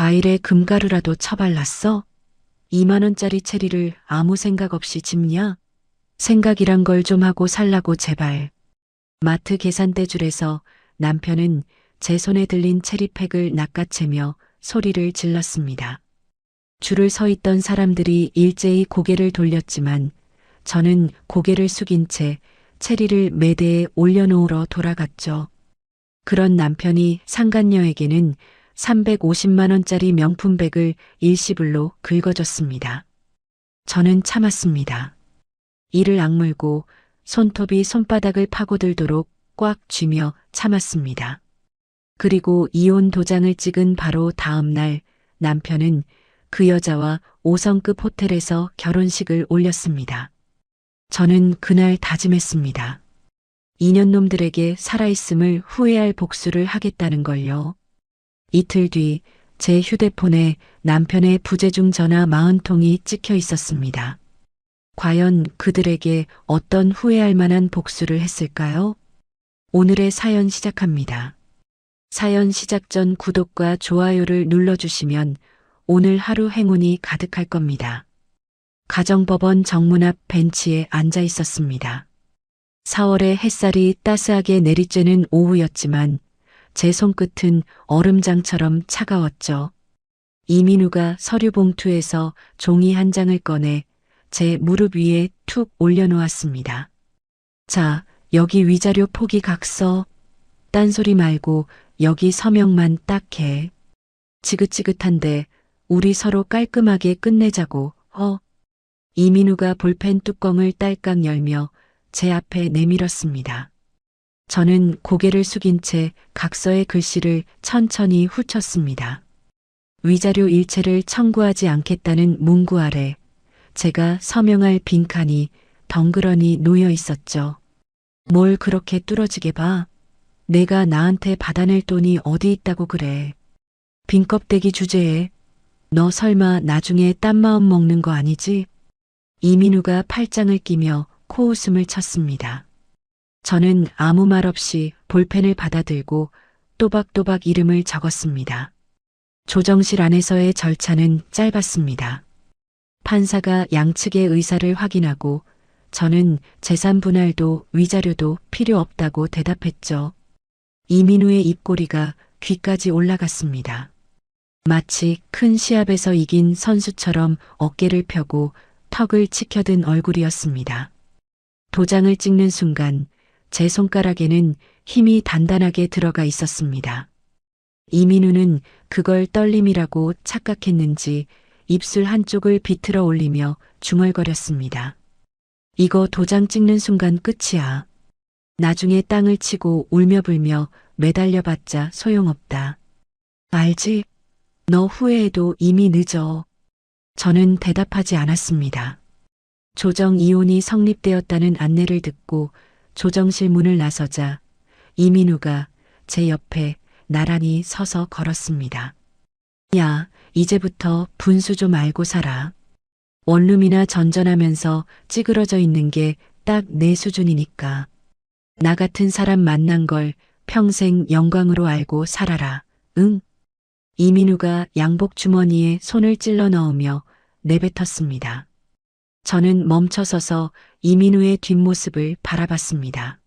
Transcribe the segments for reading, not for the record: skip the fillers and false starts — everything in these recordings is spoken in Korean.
과일에 금가루라도 쳐발랐어? 2만 원짜리 체리를 아무 생각 없이 집냐? 생각이란 걸 좀 하고 살라고 제발. 마트 계산대줄에서 남편은 제 손에 들린 체리팩을 낚아채며 소리를 질렀습니다. 줄을 서 있던 사람들이 일제히 고개를 돌렸지만 저는 고개를 숙인 채 체리를 매대에 올려놓으러 돌아갔죠. 그런 남편이 상간녀에게는 350만 원짜리 명품백을 일시불로 긁어줬습니다. 저는 참았습니다. 이를 악물고 손톱이 손바닥을 파고들도록 꽉 쥐며 참았습니다. 그리고 이혼 도장을 찍은 바로 다음 날 남편은 그 여자와 5성급 호텔에서 결혼식을 올렸습니다. 저는 그날 다짐했습니다. 2년놈들에게 살아있음을 후회할 복수를 하겠다는 걸요. 이틀 뒤 제 휴대폰에 남편의 부재중 전화 40통이 찍혀 있었습니다. 과연 그들에게 어떤 후회할 만한 복수를 했을까요? 오늘의 사연 시작합니다. 사연 시작 전 구독과 좋아요를 눌러주시면 오늘 하루 행운이 가득할 겁니다. 가정법원 정문 앞 벤치에 앉아 있었습니다. 4월의 햇살이 따스하게 내리쬐는 오후였지만 제 손끝은 얼음장처럼 차가웠죠. 이민우가 서류 봉투에서 종이 한 장을 꺼내 제 무릎 위에 툭 올려놓았습니다. 자, 여기 위자료 포기 각서. 딴소리 말고 여기 서명만 딱 해. 지긋지긋한데 우리 서로 깔끔하게 끝내자고. 이민우가 볼펜 뚜껑을 딸깍 열며 제 앞에 내밀었습니다. 저는 고개를 숙인 채 각서의 글씨를 천천히 훑었습니다. 위자료 일체를 청구하지 않겠다는 문구 아래 제가 서명할 빈칸이 덩그러니 놓여 있었죠. 뭘 그렇게 뚫어지게 봐? 내가 나한테 받아낼 돈이 어디 있다고 그래. 빈 껍데기 주제에 너 설마 나중에 딴 마음 먹는 거 아니지? 이민우가 팔짱을 끼며 코웃음을 쳤습니다. 저는 아무 말 없이 볼펜을 받아들고 또박또박 이름을 적었습니다. 조정실 안에서의 절차는 짧았습니다. 판사가 양측의 의사를 확인하고 저는 재산 분할도 위자료도 필요 없다고 대답했죠. 이민우의 입꼬리가 귀까지 올라갔습니다. 마치 큰 시합에서 이긴 선수처럼 어깨를 펴고 턱을 치켜든 얼굴이었습니다. 도장을 찍는 순간 제 손가락에는 힘이 단단하게 들어가 있었습니다. 이민우는 그걸 떨림이라고 착각했는지 입술 한쪽을 비틀어 올리며 중얼거렸습니다. 이거 도장 찍는 순간 끝이야. 나중에 땅을 치고 울며불며 매달려봤자 소용없다. 알지? 너 후회해도 이미 늦어. 저는 대답하지 않았습니다. 조정 이혼이 성립되었다는 안내를 듣고 조정실 문을 나서자 이민우가 제 옆에 나란히 서서 걸었습니다. 야, 이제부터 분수 좀 알고 살아. 원룸이나 전전하면서 찌그러져 있는 게 딱 내 수준이니까. 나 같은 사람 만난 걸 평생 영광으로 알고 살아라. 응? 이민우가 양복 주머니에 손을 찔러 넣으며 내뱉었습니다. 저는 멈춰서서 이민우의 뒷모습을 바라봤습니다.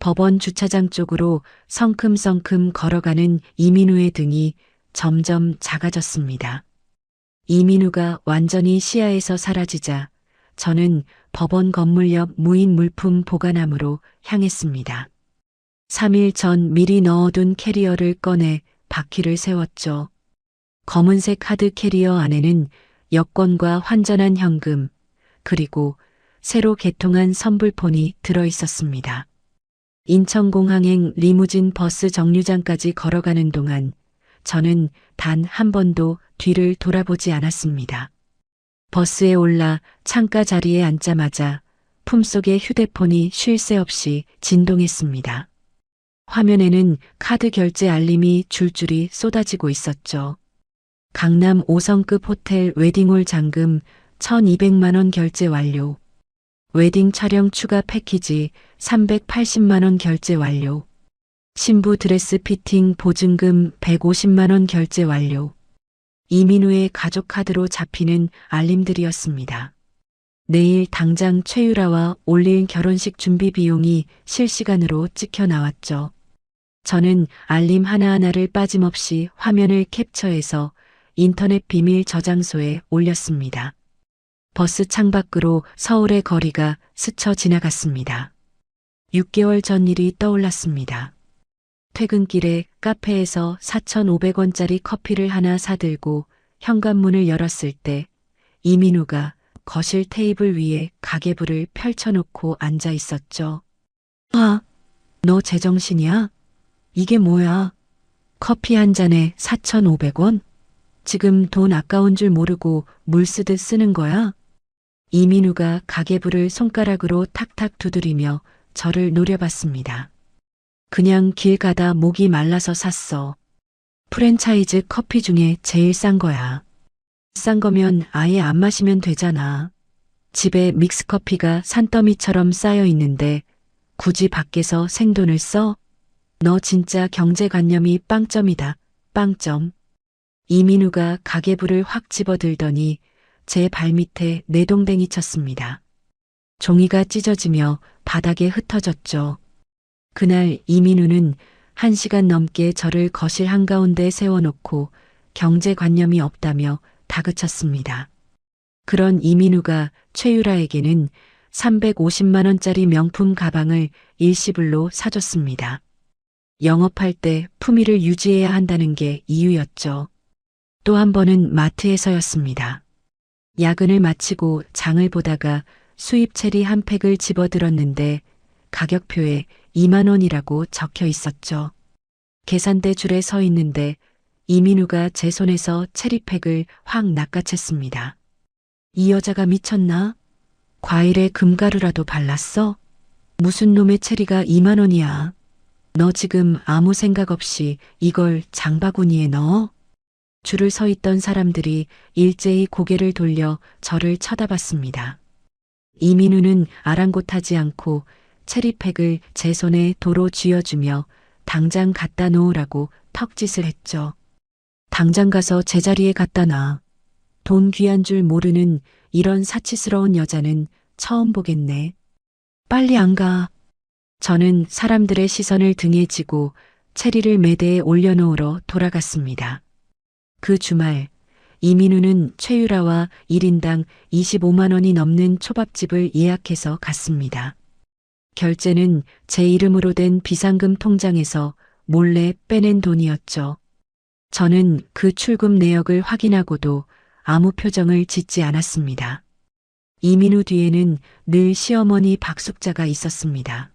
법원 주차장 쪽으로 성큼성큼 걸어가는 이민우의 등이 점점 작아졌습니다. 이민우가 완전히 시야에서 사라지자 저는 법원 건물 옆 무인 물품 보관함으로 향했습니다. 3일 전 미리 넣어둔 캐리어를 꺼내 바퀴를 세웠죠. 검은색 카드 캐리어 안에는 여권과 환전한 현금, 그리고 새로 개통한 선불폰이 들어있었습니다. 인천공항행 리무진 버스 정류장까지 걸어가는 동안 저는 단 한 번도 뒤를 돌아보지 않았습니다. 버스에 올라 창가 자리에 앉자마자 품속의 휴대폰이 쉴 새 없이 진동했습니다. 화면에는 카드 결제 알림이 줄줄이 쏟아지고 있었죠. 강남 5성급 호텔 웨딩홀 잔금 1,200만 원 결제 완료. 웨딩 촬영 추가 패키지 380만 원 결제 완료. 신부 드레스 피팅 보증금 150만 원 결제 완료. 이민우의 가족 카드로 잡히는 알림들이었습니다. 내일 당장 최유라와 올릴 결혼식 준비 비용이 실시간으로 찍혀 나왔죠. 저는 알림 하나하나를 빠짐없이 화면을 캡처해서 인터넷 비밀 저장소에 올렸습니다. 버스 창밖으로 서울의 거리가 스쳐 지나갔습니다. 6개월 전 일이 떠올랐습니다. 퇴근길에 카페에서 4,500원짜리 커피를 하나 사들고 현관문을 열었을 때 이민우가 거실 테이블 위에 가계부를 펼쳐놓고 앉아 있었죠. 아, 너 제정신이야? 이게 뭐야? 커피 한 잔에 4,500원? 지금 돈 아까운 줄 모르고 물 쓰듯 쓰는 거야? 이민우가 가계부를 손가락으로 탁탁 두드리며 저를 노려봤습니다. 그냥 길 가다 목이 말라서 샀어. 프랜차이즈 커피 중에 제일 싼 거야. 싼 거면 아예 안 마시면 되잖아. 집에 믹스커피가 산더미처럼 쌓여 있는데 굳이 밖에서 생돈을 써? 너 진짜 경제관념이 빵점이다. 빵점. 이민우가 가계부를 확 집어들더니 제 발밑에 내동댕이 쳤습니다. 종이가 찢어지며 바닥에 흩어졌죠. 그날 이민우는 1시간 넘게 저를 거실 한가운데 세워놓고 경제관념이 없다며 다그쳤습니다. 그런 이민우가 최유라에게는 350만 원짜리 명품 가방을 일시불로 사줬습니다. 영업할 때 품위를 유지해야 한다는 게 이유였죠. 또 한 번은 마트에서였습니다. 야근을 마치고 장을 보다가 수입 체리 한 팩을 집어들었는데 가격표에 2만 원이라고 적혀 있었죠. 계산대 줄에 서 있는데 이민우가 제 손에서 체리팩을 확 낚아챘습니다. 이 여자가 미쳤나? 과일에 금가루라도 발랐어? 무슨 놈의 체리가 2만 원이야? 너 지금 아무 생각 없이 이걸 장바구니에 넣어? 줄을 서 있던 사람들이 일제히 고개를 돌려 저를 쳐다봤습니다. 이민우는 아랑곳하지 않고 체리팩을 제 손에 도로 쥐어주며 당장 갖다 놓으라고 턱짓을 했죠. 당장 가서 제자리에 갖다 놔. 돈 귀한 줄 모르는 이런 사치스러운 여자는 처음 보겠네. 빨리 안 가. 저는 사람들의 시선을 등에 지고 체리를 매대에 올려놓으러 돌아갔습니다. 그 주말 이민우는 최유라와 1인당 25만 원이 넘는 초밥집을 예약해서 갔습니다. 결제는 제 이름으로 된 비상금 통장에서 몰래 빼낸 돈이었죠. 저는 그 출금 내역을 확인하고도 아무 표정을 짓지 않았습니다. 이민우 뒤에는 늘 시어머니 박숙자가 있었습니다.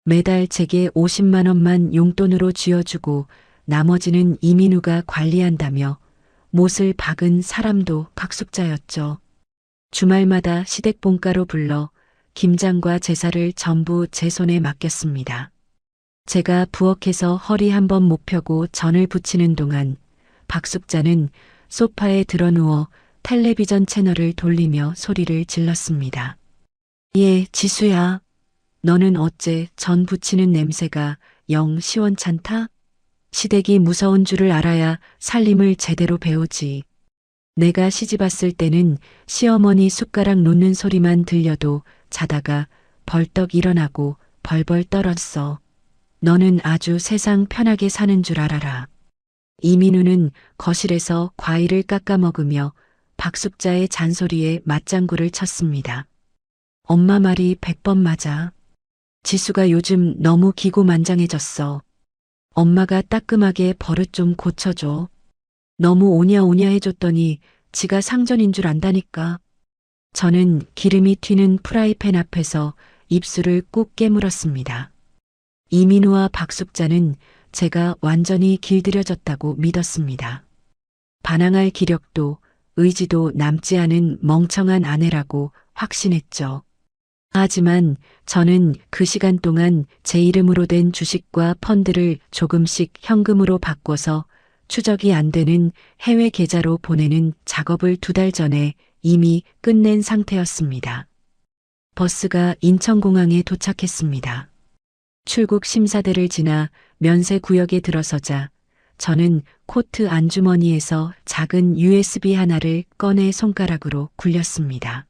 매달 제게 50만 원만 용돈으로 쥐어주고 나머지는 이민우가 관리한다며 못을 박은 사람도 박숙자였죠. 주말마다 시댁본가로 불러 김장과 제사를 전부 제 손에 맡겼습니다. 제가 부엌에서 허리 한번 못 펴고 전을 부치는 동안 박숙자는 소파에 드러누워 텔레비전 채널을 돌리며 소리를 질렀습니다. 예, 지수야. 너는 어째 전 부치는 냄새가 영 시원찮다? 시댁이 무서운 줄을 알아야 살림을 제대로 배우지. 내가 시집왔을 때는 시어머니 숟가락 놓는 소리만 들려도 자다가 벌떡 일어나고 벌벌 떨었어. 너는 아주 세상 편하게 사는 줄 알아라. 이민우는 거실에서 과일을 깎아 먹으며 박숙자의 잔소리에 맞장구를 쳤습니다. 엄마 말이 100번 맞아. 지수가 요즘 너무 기고만장해졌어. 엄마가 따끔하게 버릇 좀 고쳐줘. 너무 오냐오냐 해줬더니 지가 상전인 줄 안다니까. 저는 기름이 튀는 프라이팬 앞에서 입술을 꾹 깨물었습니다. 이민우와 박숙자는 제가 완전히 길들여졌다고 믿었습니다. 반항할 기력도 의지도 남지 않은 멍청한 아내라고 확신했죠. 하지만 저는 그 시간 동안 제 이름으로 된 주식과 펀드를 조금씩 현금으로 바꿔서 추적이 안 되는 해외 계좌로 보내는 작업을 2달 전에 이미 끝낸 상태였습니다. 버스가 인천공항에 도착했습니다. 출국 심사대를 지나 면세구역에 들어서자 저는 코트 안주머니에서 작은 USB 하나를 꺼내 손가락으로 굴렸습니다.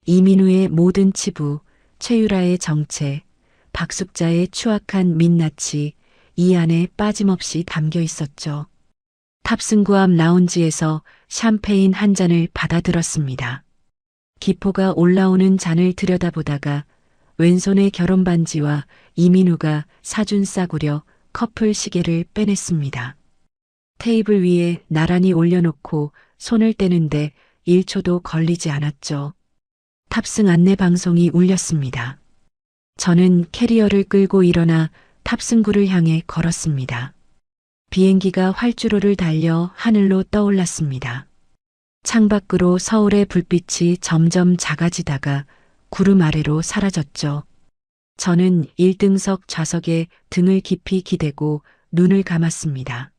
이민우의 모든 치부, 최유라의 정체, 박숙자의 추악한 민낯이 이 안에 빠짐없이 담겨 있었죠. 탑승구 앞 라운지에서 샴페인 한 잔을 받아들었습니다. 기포가 올라오는 잔을 들여다보다가 왼손에 결혼 반지와 이민우가 사준 싸구려 커플 시계를 빼냈습니다. 테이블 위에 나란히 올려놓고 손을 떼는데 1초도 걸리지 않았죠. 탑승 안내 방송이 울렸습니다. 저는 캐리어를 끌고 일어나 탑승구를 향해 걸었습니다. 비행기가 활주로를 달려 하늘로 떠올랐습니다. 창밖으로 서울의 불빛이 점점 작아지다가 구름 아래로 사라졌죠. 저는 1등석 좌석에 등을 깊이 기대고 눈을 감았습니다.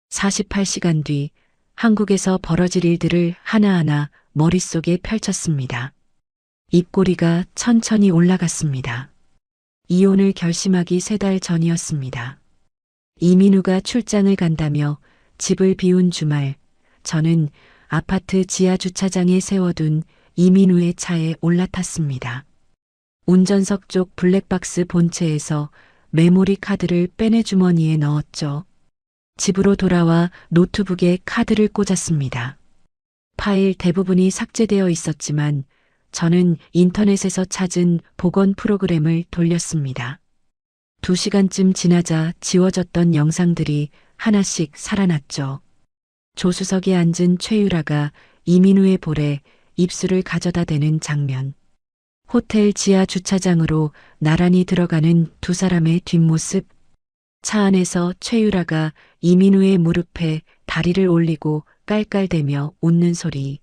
48시간 뒤 한국에서 벌어질 일들을 하나하나 머릿속에 펼쳤습니다. 입꼬리가 천천히 올라갔습니다. 이혼을 결심하기 3달 전이었습니다. 이민우가 출장을 간다며 집을 비운 주말, 저는 아파트 지하 주차장에 세워둔 이민우의 차에 올라탔습니다. 운전석 쪽 블랙박스 본체에서 메모리 카드를 빼내 주머니에 넣었죠. 집으로 돌아와 노트북에 카드를 꽂았습니다. 파일 대부분이 삭제되어 있었지만 저는 인터넷에서 찾은 복원 프로그램을 돌렸습니다. 2시간쯤 지나자 지워졌던 영상들이 하나씩 살아났죠. 조수석에 앉은 최유라가 이민우의 볼에 입술을 가져다 대는 장면. 호텔 지하 주차장으로 나란히 들어가는 2사람의 뒷모습. 차 안에서 최유라가 이민우의 무릎에 다리를 올리고 깔깔대며 웃는 소리.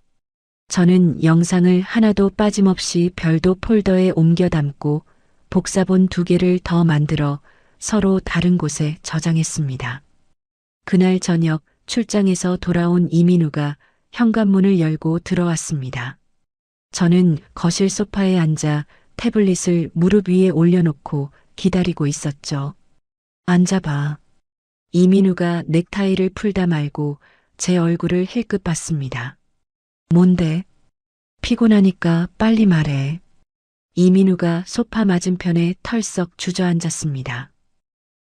저는 영상을 하나도 빠짐없이 별도 폴더에 옮겨 담고 복사본 2개를 더 만들어 서로 다른 곳에 저장했습니다. 그날 저녁 출장에서 돌아온 이민우가 현관문을 열고 들어왔습니다. 저는 거실 소파에 앉아 태블릿을 무릎 위에 올려놓고 기다리고 있었죠. 앉아봐. 이민우가 넥타이를 풀다 말고 제 얼굴을 힐끗 봤습니다. 뭔데? 피곤하니까 빨리 말해. 이민우가 소파 맞은편에 털썩 주저앉았습니다.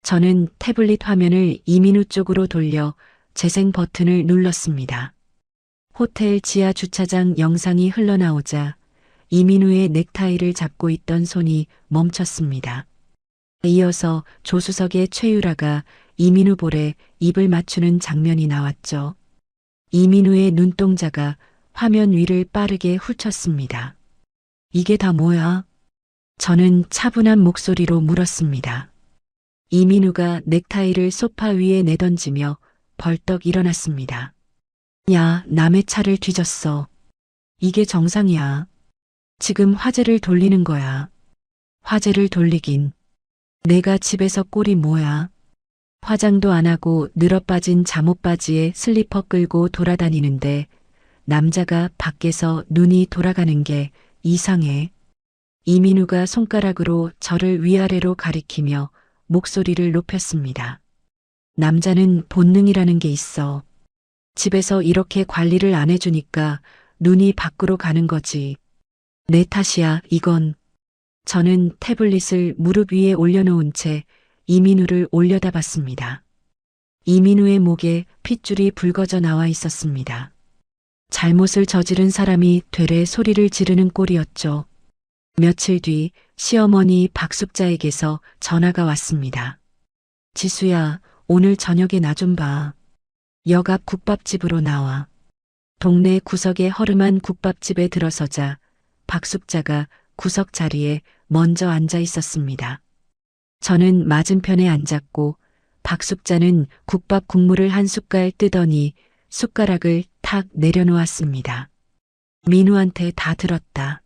저는 태블릿 화면을 이민우 쪽으로 돌려 재생 버튼을 눌렀습니다. 호텔 지하 주차장 영상이 흘러나오자 이민우의 넥타이를 잡고 있던 손이 멈췄습니다. 이어서 조수석의 최유라가 이민우 볼에 입을 맞추는 장면이 나왔죠. 이민우의 눈동자가 화면 위를 빠르게 훑쳤습니다. 이게 다 뭐야? 저는 차분한 목소리로 물었습니다. 이민우가 넥타이를 소파 위에 내던지며 벌떡 일어났습니다. 야, 남의 차를 뒤졌어. 이게 정상이야. 지금 화제를 돌리는 거야. 화제를 돌리긴. 내가 집에서 꼴이 뭐야. 화장도 안 하고 늘어빠진 잠옷바지에 슬리퍼 끌고 돌아다니는데 남자가 밖에서 눈이 돌아가는 게 이상해. 이민우가 손가락으로 저를 위아래로 가리키며 목소리를 높였습니다. 남자는 본능이라는 게 있어. 집에서 이렇게 관리를 안 해주니까 눈이 밖으로 가는 거지. 내 탓이야, 이건. 저는 태블릿을 무릎 위에 올려놓은 채 이민우를 올려다봤습니다. 이민우의 목에 핏줄이 붉어져 나와 있었습니다. 잘못을 저지른 사람이 되레 소리를 지르는 꼴이었죠. 며칠 뒤 시어머니 박숙자에게서 전화가 왔습니다. 지수야, 오늘 저녁에 나 좀 봐. 역 앞 국밥집으로 나와. 동네 구석의 허름한 국밥집에 들어서자 박숙자가 구석 자리에 먼저 앉아 있었습니다. 저는 맞은편에 앉았고 박숙자는 국밥 국물을 한 숟갈 뜨더니 숟가락을 탁 내려놓았습니다. 민우한테 다 들었다.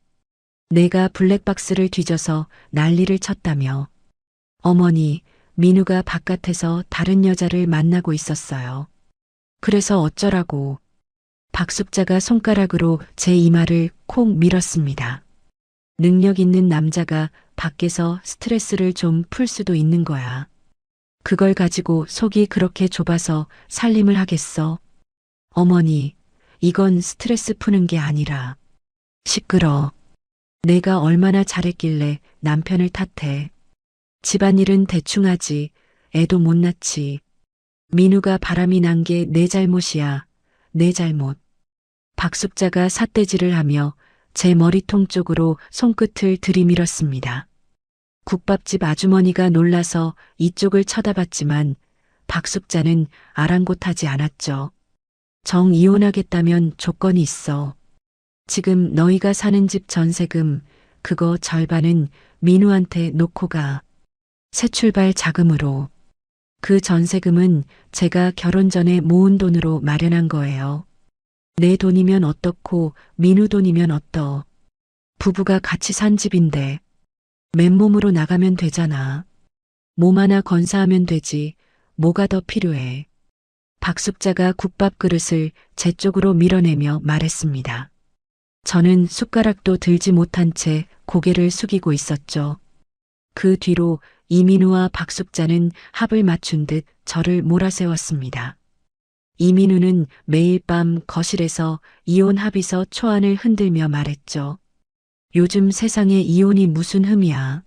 내가 블랙박스를 뒤져서 난리를 쳤다며. 어머니, 민우가 바깥에서 다른 여자를 만나고 있었어요. 그래서 어쩌라고. 박숙자가 손가락으로 제 이마를 콕 밀었습니다. 능력 있는 남자가 밖에서 스트레스를 좀 풀 수도 있는 거야. 그걸 가지고 속이 그렇게 좁아서 살림을 하겠어. 어머니, 이건 스트레스 푸는 게 아니라. 시끄러. 내가 얼마나 잘했길래 남편을 탓해. 집안일은 대충 하지. 애도 못 낳지. 민우가 바람이 난 게 내 잘못이야. 내 잘못. 박숙자가 삿대질을 하며 제 머리통 쪽으로 손끝을 들이밀었습니다. 국밥집 아주머니가 놀라서 이쪽을 쳐다봤지만 박숙자는 아랑곳하지 않았죠. 정 이혼하겠다면 조건이 있어. 지금 너희가 사는 집 전세금 그거 절반은 민우한테 놓고 가. 새 출발 자금으로. 그 전세금은 제가 결혼 전에 모은 돈으로 마련한 거예요. 내 돈이면 어떻고 민우 돈이면 어떠. 부부가 같이 산 집인데 맨몸으로 나가면 되잖아. 몸 하나 건사하면 되지. 뭐가 더 필요해. 박숙자가 국밥 그릇을 제 쪽으로 밀어내며 말했습니다. 저는 숟가락도 들지 못한 채 고개를 숙이고 있었죠. 그 뒤로 이민우와 박숙자는 합을 맞춘 듯 저를 몰아세웠습니다. 이민우는 매일 밤 거실에서 이혼 합의서 초안을 흔들며 말했죠. 요즘 세상에 이혼이 무슨 흠이야.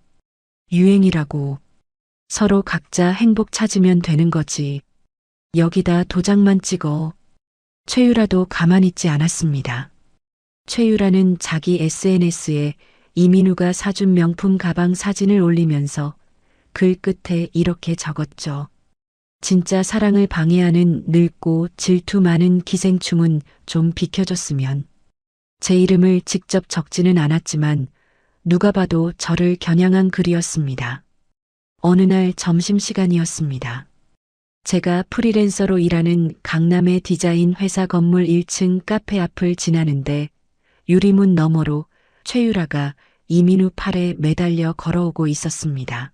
유행이라고. 서로 각자 행복 찾으면 되는 거지. 여기다 도장만 찍어. 최유라도 가만히 있지 않았습니다. 최유라는 자기 SNS에 이민우가 사준 명품 가방 사진을 올리면서 글 끝에 이렇게 적었죠. 진짜 사랑을 방해하는 늙고 질투 많은 기생충은 좀 비켜줬으면. 제 이름을 직접 적지는 않았지만 누가 봐도 저를 겨냥한 글이었습니다. 어느 날 점심시간이었습니다. 제가 프리랜서로 일하는 강남의 디자인 회사 건물 1층 카페 앞을 지나는데 유리문 너머로 최유라가 이민우 팔에 매달려 걸어오고 있었습니다.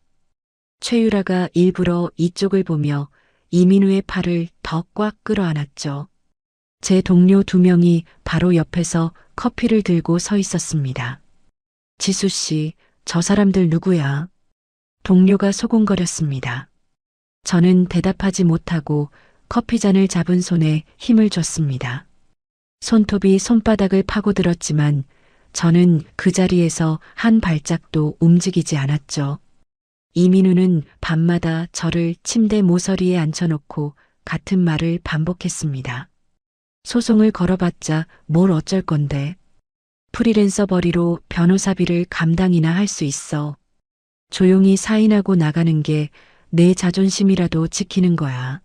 최유라가 일부러 이쪽을 보며 이민우의 팔을 더 꽉 끌어안았죠. 제 동료 2명이 바로 옆에서 커피를 들고 서 있었습니다. 지수 씨, 저 사람들 누구야? 동료가 소곤거렸습니다. 저는 대답하지 못하고 커피잔을 잡은 손에 힘을 줬습니다. 손톱이 손바닥을 파고들었지만 저는 그 자리에서 한 발짝도 움직이지 않았죠. 이민우는 밤마다 저를 침대 모서리에 앉혀놓고 같은 말을 반복했습니다. 소송을 걸어봤자 뭘 어쩔 건데. 프리랜서 벌이로 변호사비를 감당이나 할 수 있어. 조용히 사인하고 나가는 게 내 자존심이라도 지키는 거야.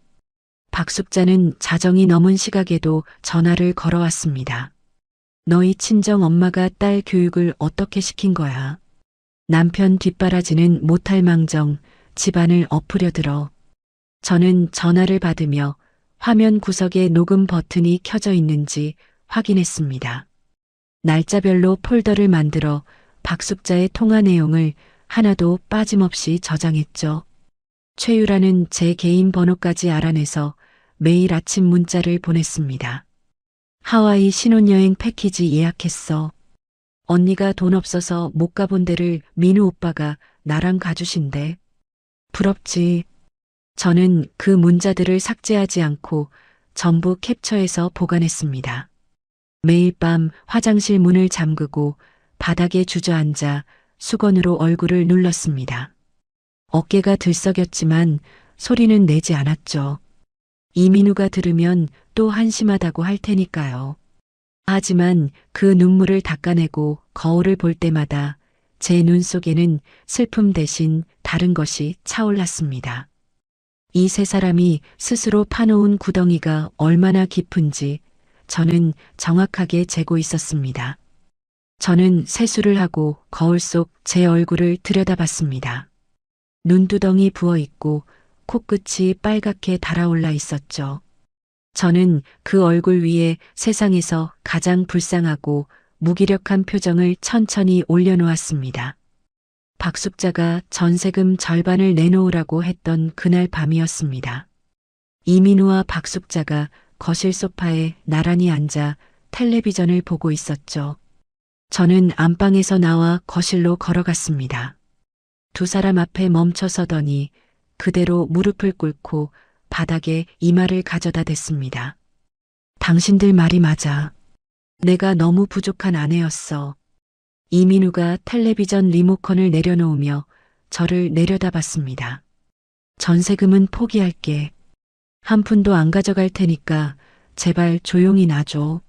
박숙자는 자정이 넘은 시각에도 전화를 걸어왔습니다. 너희 친정 엄마가 딸 교육을 어떻게 시킨 거야? 남편 뒷바라지는 못할 망정 집안을 엎으려 들어. 저는 전화를 받으며 화면 구석에 녹음 버튼이 켜져 있는지 확인했습니다. 날짜별로 폴더를 만들어 박숙자의 통화 내용을 하나도 빠짐없이 저장했죠. 최유라는 제 개인 번호까지 알아내서 매일 아침 문자를 보냈습니다. 하와이 신혼여행 패키지 예약했어. 언니가 돈 없어서 못 가본 데를 민우 오빠가 나랑 가주신대. 부럽지. 저는 그 문자들을 삭제하지 않고 전부 캡처해서 보관했습니다. 매일 밤 화장실 문을 잠그고 바닥에 주저앉아 수건으로 얼굴을 눌렀습니다. 어깨가 들썩였지만 소리는 내지 않았죠. 이민우가 들으면 또 한심하다고 할 테니까요. 하지만 그 눈물을 닦아내고 거울을 볼 때마다 제 눈 속에는 슬픔 대신 다른 것이 차올랐습니다. 이 세 사람이 스스로 파놓은 구덩이가 얼마나 깊은지 저는 정확하게 재고 있었습니다. 저는 세수를 하고 거울 속 제 얼굴을 들여다봤습니다. 눈두덩이 부어있고 코끝이 빨갛게 달아올라 있었죠. 저는 그 얼굴 위에 세상에서 가장 불쌍하고 무기력한 표정을 천천히 올려놓았습니다. 박숙자가 전세금 절반을 내놓으라고 했던 그날 밤이었습니다. 이민우와 박숙자가 거실 소파에 나란히 앉아 텔레비전을 보고 있었죠. 저는 안방에서 나와 거실로 걸어갔습니다. 두 사람 앞에 멈춰서더니 그대로 무릎을 꿇고 바닥에 이마를 가져다 댔습니다. 당신들 말이 맞아. 내가 너무 부족한 아내였어. 이민우가 텔레비전 리모컨을 내려놓으며 저를 내려다봤습니다. 전세금은 포기할게. 한 푼도 안 가져갈 테니까 제발 조용히 놔줘.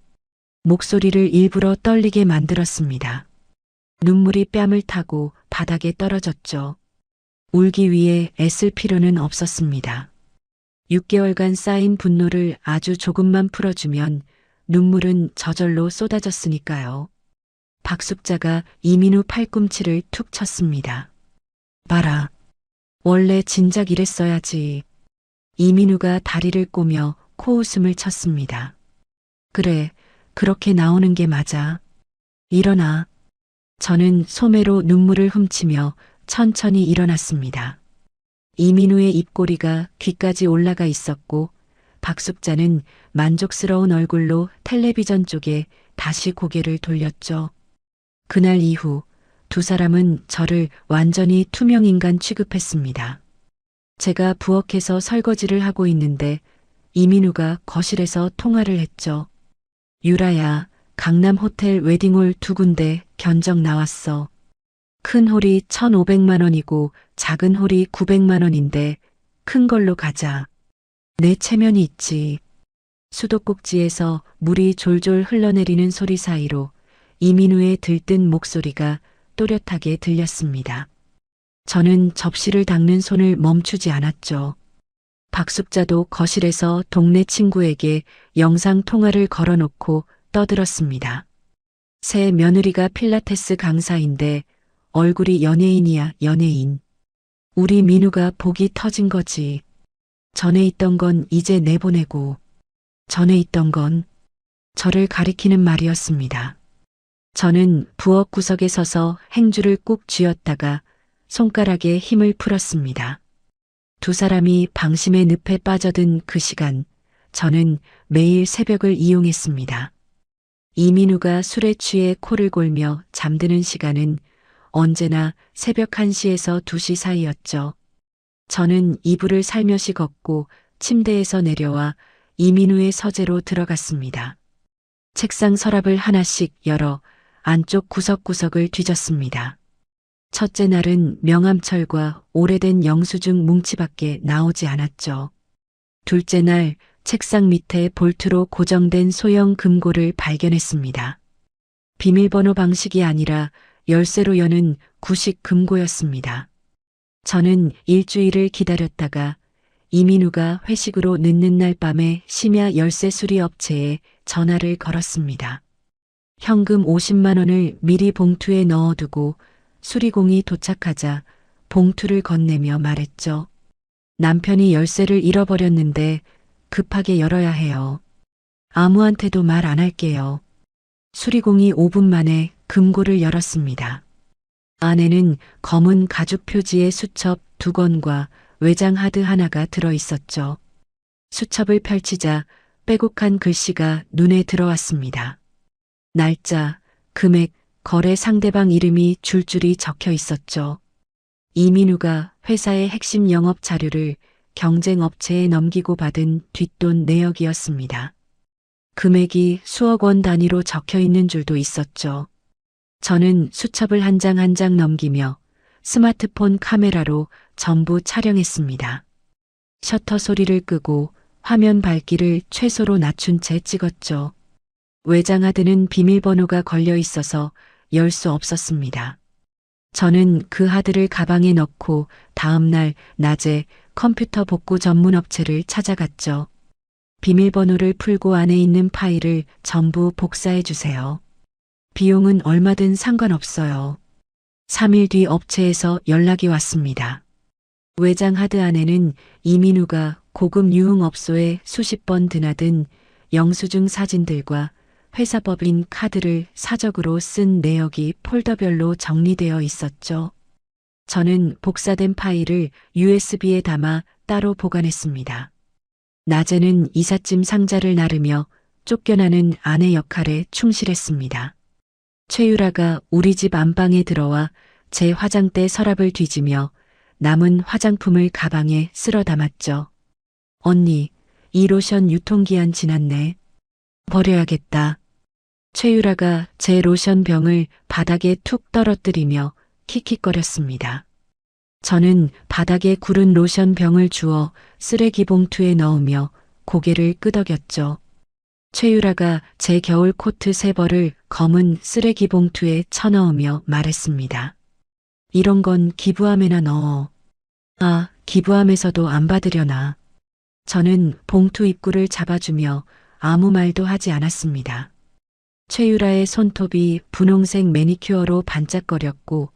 목소리를 일부러 떨리게 만들었습니다. 눈물이 뺨을 타고 바닥에 떨어졌죠. 울기 위해 애쓸 필요는 없었습니다. 6개월간 쌓인 분노를 아주 조금만 풀어주면 눈물은 저절로 쏟아졌으니까요. 박숙자가 이민우 팔꿈치를 툭 쳤습니다. 봐라. 원래 진작 이랬어야지. 이민우가 다리를 꼬며 코웃음을 쳤습니다. 그래, 그렇게 나오는 게 맞아. 일어나. 저는 소매로 눈물을 훔치며 천천히 일어났습니다. 이민우의 입꼬리가 귀까지 올라가 있었고 박숙자는 만족스러운 얼굴로 텔레비전 쪽에 다시 고개를 돌렸죠. 그날 이후 두 사람은 저를 완전히 투명인간 취급했습니다. 제가 부엌에서 설거지를 하고 있는데 이민우가 거실에서 통화를 했죠. 유라야, 강남 호텔 웨딩홀 2군데 견적 나왔어. 큰 홀이 1,500만 원이고 작은 홀이 900만 원인데 큰 걸로 가자. 내 체면이 있지. 수도꼭지에서 물이 졸졸 흘러내리는 소리 사이로 이민우의 들뜬 목소리가 또렷하게 들렸습니다. 저는 접시를 닦는 손을 멈추지 않았죠. 박숙자도 거실에서 동네 친구에게 영상 통화를 걸어놓고 떠들었습니다. 새 며느리가 필라테스 강사인데 얼굴이 연예인이야, 연예인. 우리 민우가 복이 터진 거지. 전에 있던 건 이제 내보내고, 전에 있던 건 저를 가리키는 말이었습니다. 저는 부엌 구석에 서서 행주를 꾹 쥐었다가 손가락에 힘을 풀었습니다. 두 사람이 방심의 늪에 빠져든 그 시간, 저는 매일 새벽을 이용했습니다. 이민우가 술에 취해 코를 골며 잠드는 시간은 언제나 새벽 1시에서 2시 사이였죠. 저는 이불을 살며시 걷고 침대에서 내려와 이민우의 서재로 들어갔습니다. 책상 서랍을 하나씩 열어 안쪽 구석구석을 뒤졌습니다. 첫째 날은 명암철과 오래된 영수증 뭉치밖에 나오지 않았죠. 둘째 날 책상 밑에 볼트로 고정된 소형 금고를 발견했습니다. 비밀번호 방식이 아니라 열쇠로 여는 구식 금고였습니다. 저는 일주일을 기다렸다가 이민우가 회식으로 늦는 날 밤에 심야 열쇠 수리 업체에 전화를 걸었습니다. 현금 50만 원을 미리 봉투에 넣어두고 수리공이 도착하자 봉투를 건네며 말했죠. 남편이 열쇠를 잃어버렸는데 급하게 열어야 해요. 아무한테도 말 안 할게요. 수리공이 5분 만에 금고를 열었습니다. 안에는 검은 가죽 표지의 수첩 2권과 외장 하드 하나가 들어 있었죠. 수첩을 펼치자 빼곡한 글씨가 눈에 들어왔습니다. 날짜, 금액, 거래 상대방 이름이 줄줄이 적혀 있었죠. 이민우가 회사의 핵심 영업 자료를 경쟁 업체에 넘기고 받은 뒷돈 내역이었습니다. 금액이 수억 원 단위로 적혀 있는 줄도 있었죠. 저는 수첩을 한 장 한 장 넘기며 스마트폰 카메라로 전부 촬영했습니다. 셔터 소리를 끄고 화면 밝기를 최소로 낮춘 채 찍었죠. 외장 하드는 비밀번호가 걸려 있어서 열 수 없었습니다. 저는 그 하드를 가방에 넣고 다음 날 낮에 컴퓨터 복구 전문 업체를 찾아갔죠. 비밀번호를 풀고 안에 있는 파일을 전부 복사해 주세요. 비용은 얼마든 상관없어요. 3일 뒤 업체에서 연락이 왔습니다. 외장 하드 안에는 이민우가 고급 유흥업소에 수십 번 드나든 영수증 사진들과 회사 법인 카드를 사적으로 쓴 내역이 폴더별로 정리되어 있었죠. 저는 복사된 파일을 USB에 담아 따로 보관했습니다. 낮에는 이삿짐 상자를 나르며 쫓겨나는 아내 역할에 충실했습니다. 최유라가 우리 집 안방에 들어와 제 화장대 서랍을 뒤지며 남은 화장품을 가방에 쓸어 담았죠. 언니, 이 로션 유통기한 지났네. 버려야겠다. 최유라가 제 로션 병을 바닥에 툭 떨어뜨리며 킥킥거렸습니다. 저는 바닥에 구른 로션 병을 주워 쓰레기 봉투에 넣으며 고개를 끄덕였죠. 최유라가 제 겨울 코트 3벌을 검은 쓰레기 봉투에 쳐넣으며 말했습니다. 이런 건 기부함에나 넣어. 아, 기부함에서도 안 받으려나. 저는 봉투 입구를 잡아주며 아무 말도 하지 않았습니다. 최유라의 손톱이 분홍색 매니큐어로 반짝거렸고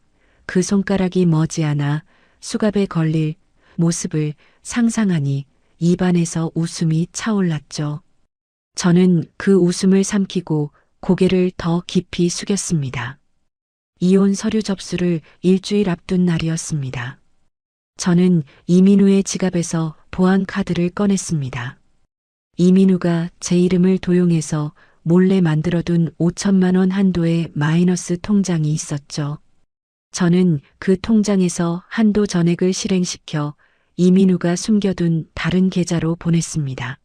그 손가락이 머지않아 수갑에 걸릴 모습을 상상하니 입안에서 웃음이 차올랐죠. 저는 그 웃음을 삼키고 고개를 더 깊이 숙였습니다. 이혼 서류 접수를 일주일 앞둔 날이었습니다. 저는 이민우의 지갑에서 보안 카드를 꺼냈습니다. 이민우가 제 이름을 도용해서 몰래 만들어둔 5천만 원 한도의 마이너스 통장이 있었죠. 저는 그 통장에서 한도 전액을 실행시켜 이민우가 숨겨둔 다른 계좌로 보냈습니다.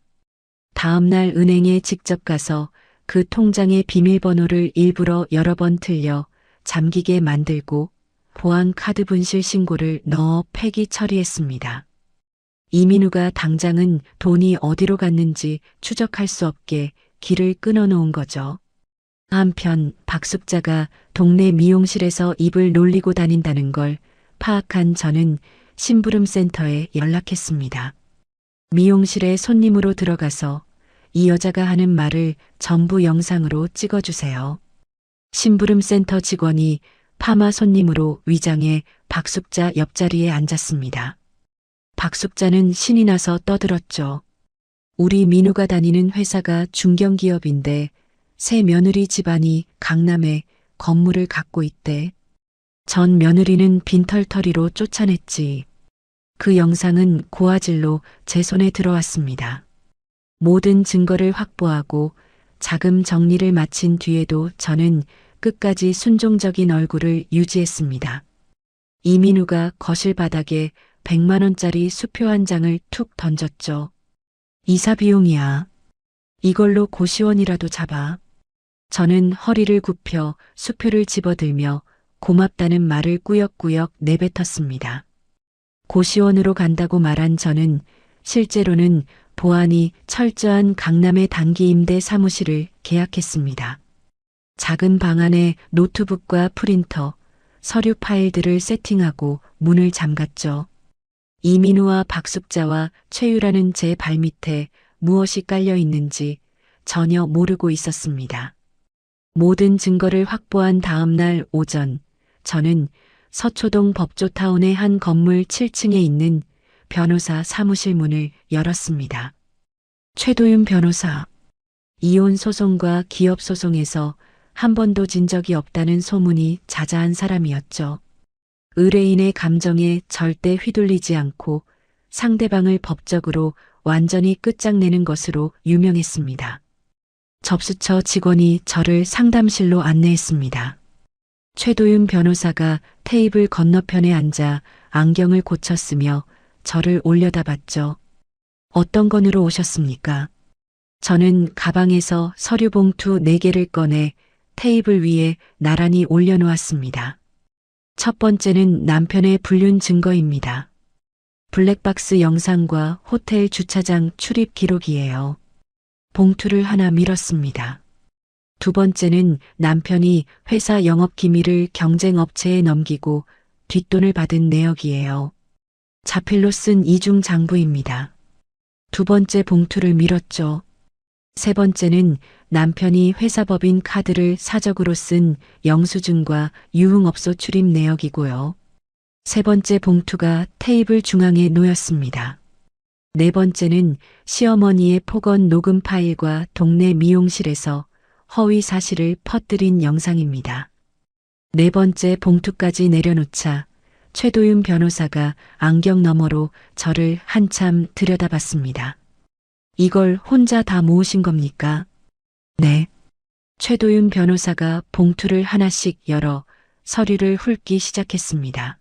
다음 날 은행에 직접 가서 그 통장의 비밀번호를 일부러 여러 번 틀려 잠기게 만들고 보안 카드 분실 신고를 넣어 폐기 처리했습니다. 이민우가 당장은 돈이 어디로 갔는지 추적할 수 없게 길을 끊어놓은 거죠. 한편 박숙자가 동네 미용실에서 입을 놀리고 다닌다는 걸 파악한 저는 심부름센터에 연락했습니다. 미용실에 손님으로 들어가서 이 여자가 하는 말을 전부 영상으로 찍어주세요. 심부름센터 직원이 파마 손님으로 위장해 박숙자 옆자리에 앉았습니다. 박숙자는 신이 나서 떠들었죠. 우리 민우가 다니는 회사가 중견기업인데 새 며느리 집안이 강남에 건물을 갖고 있대. 전 며느리는 빈털터리로 쫓아냈지. 그 영상은 고화질로 제 손에 들어왔습니다. 모든 증거를 확보하고 자금 정리를 마친 뒤에도 저는 끝까지 순종적인 얼굴을 유지했습니다. 이민우가 거실 바닥에 100만 원짜리 수표 한 장을 툭 던졌죠. 이사 비용이야. 이걸로 고시원이라도 잡아. 저는 허리를 굽혀 수표를 집어들며 고맙다는 말을 꾸역꾸역 내뱉었습니다. 고시원으로 간다고 말한 저는 실제로는 보안이 철저한 강남의 단기 임대 사무실을 계약했습니다. 작은 방 안에 노트북과 프린터, 서류 파일들을 세팅하고 문을 잠갔죠. 이민우와 박숙자와 최유라는 제 발밑에 무엇이 깔려 있는지 전혀 모르고 있었습니다. 모든 증거를 확보한 다음 날 오전, 저는 서초동 법조타운의 한 건물 7층에 있는 변호사 사무실 문을 열었습니다. 최도윤 변호사, 이혼 소송과 기업 소송에서 한 번도 진 적이 없다는 소문이 자자한 사람이었죠. 의뢰인의 감정에 절대 휘둘리지 않고 상대방을 법적으로 완전히 끝장내는 것으로 유명했습니다. 접수처 직원이 저를 상담실로 안내했습니다. 최도윤 변호사가 테이블 건너편에 앉아 안경을 고쳤으며 저를 올려다봤죠. 어떤 건으로 오셨습니까? 저는 가방에서 서류 봉투 4개를 꺼내 테이블 위에 나란히 올려놓았습니다. 첫 번째는 남편의 불륜 증거입니다. 블랙박스 영상과 호텔 주차장 출입 기록이에요. 봉투를 하나 밀었습니다. 두 번째는 남편이 회사 영업 기밀을 경쟁업체에 넘기고 뒷돈을 받은 내역이에요. 자필로 쓴 이중 장부입니다. 두 번째 봉투를 밀었죠. 세 번째는 남편이 회사법인 카드를 사적으로 쓴 영수증과 유흥업소 출입 내역이고요. 세 번째 봉투가 테이블 중앙에 놓였습니다. 네 번째는 시어머니의 폭언 녹음 파일과 동네 미용실에서 허위 사실을 퍼뜨린 영상입니다. 네 번째 봉투까지 내려놓자 최도윤 변호사가 안경 너머로 저를 한참 들여다봤습니다. 이걸 혼자 다 모으신 겁니까? 네. 최도윤 변호사가 봉투를 하나씩 열어 서류를 훑기 시작했습니다.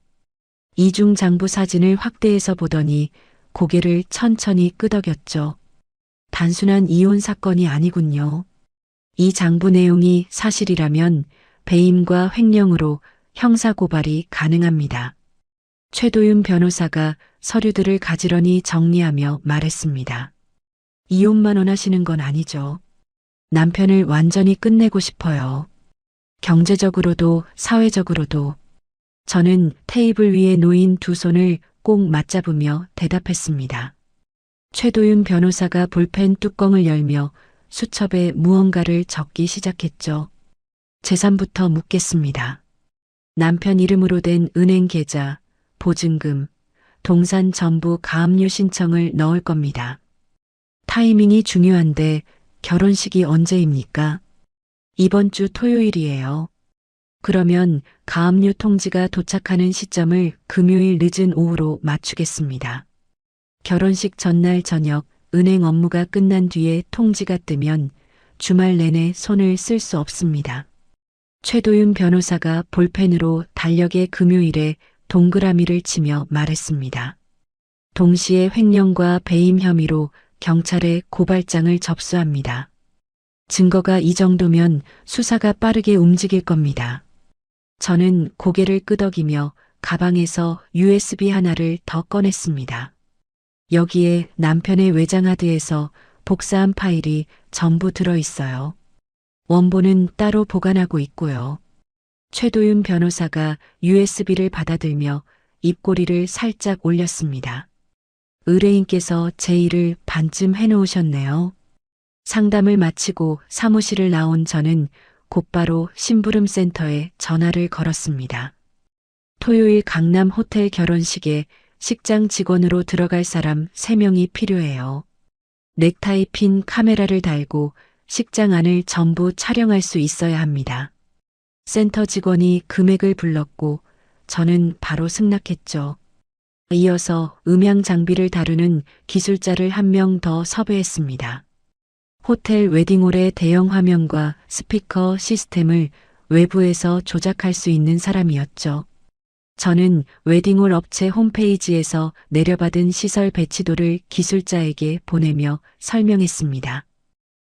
이중 장부 사진을 확대해서 보더니 고개를 천천히 끄덕였죠. 단순한 이혼 사건이 아니군요. 이 장부 내용이 사실이라면 배임과 횡령으로 형사고발이 가능합니다. 최도윤 변호사가 서류들을 가지런히 정리하며 말했습니다. 이혼만 원하시는 건 아니죠. 남편을 완전히 끝내고 싶어요. 경제적으로도 사회적으로도. 저는 테이블 위에 놓인 두 손을 꼭 맞잡으며 대답했습니다. 최도윤 변호사가 볼펜 뚜껑을 열며 수첩에 무언가를 적기 시작했죠. 재산부터 묻겠습니다. 남편 이름으로 된 은행 계좌, 보증금, 동산 전부 가압류 신청을 넣을 겁니다. 타이밍이 중요한데 결혼식이 언제입니까? 이번 주 토요일이에요. 그러면 가압류 통지가 도착하는 시점을 금요일 늦은 오후로 맞추겠습니다. 결혼식 전날 저녁 은행 업무가 끝난 뒤에 통지가 뜨면 주말 내내 손을 쓸 수 없습니다. 최도윤 변호사가 볼펜으로 달력의 금요일에 동그라미를 치며 말했습니다. 동시에 횡령과 배임 혐의로 경찰에 고발장을 접수합니다. 증거가 이 정도면 수사가 빠르게 움직일 겁니다. 저는 고개를 끄덕이며 가방에서 USB 하나를 더 꺼냈습니다. 여기에 남편의 외장하드에서 복사한 파일이 전부 들어있어요. 원본은 따로 보관하고 있고요. 최도윤 변호사가 USB를 받아들며 입꼬리를 살짝 올렸습니다. 의뢰인께서 제 일을 반쯤 해놓으셨네요. 상담을 마치고 사무실을 나온 저는 곧바로 심부름센터에 전화를 걸었습니다. 토요일 강남 호텔 결혼식에 식장 직원으로 들어갈 사람 3명이 필요해요. 넥타이 핀 카메라를 달고 식장 안을 전부 촬영할 수 있어야 합니다. 센터 직원이 금액을 불렀고 저는 바로 승낙했죠. 이어서 음향 장비를 다루는 기술자를 1명 더 섭외했습니다. 호텔 웨딩홀의 대형 화면과 스피커 시스템을 외부에서 조작할 수 있는 사람이었죠. 저는 웨딩홀 업체 홈페이지에서 내려받은 시설 배치도를 기술자에게 보내며 설명했습니다.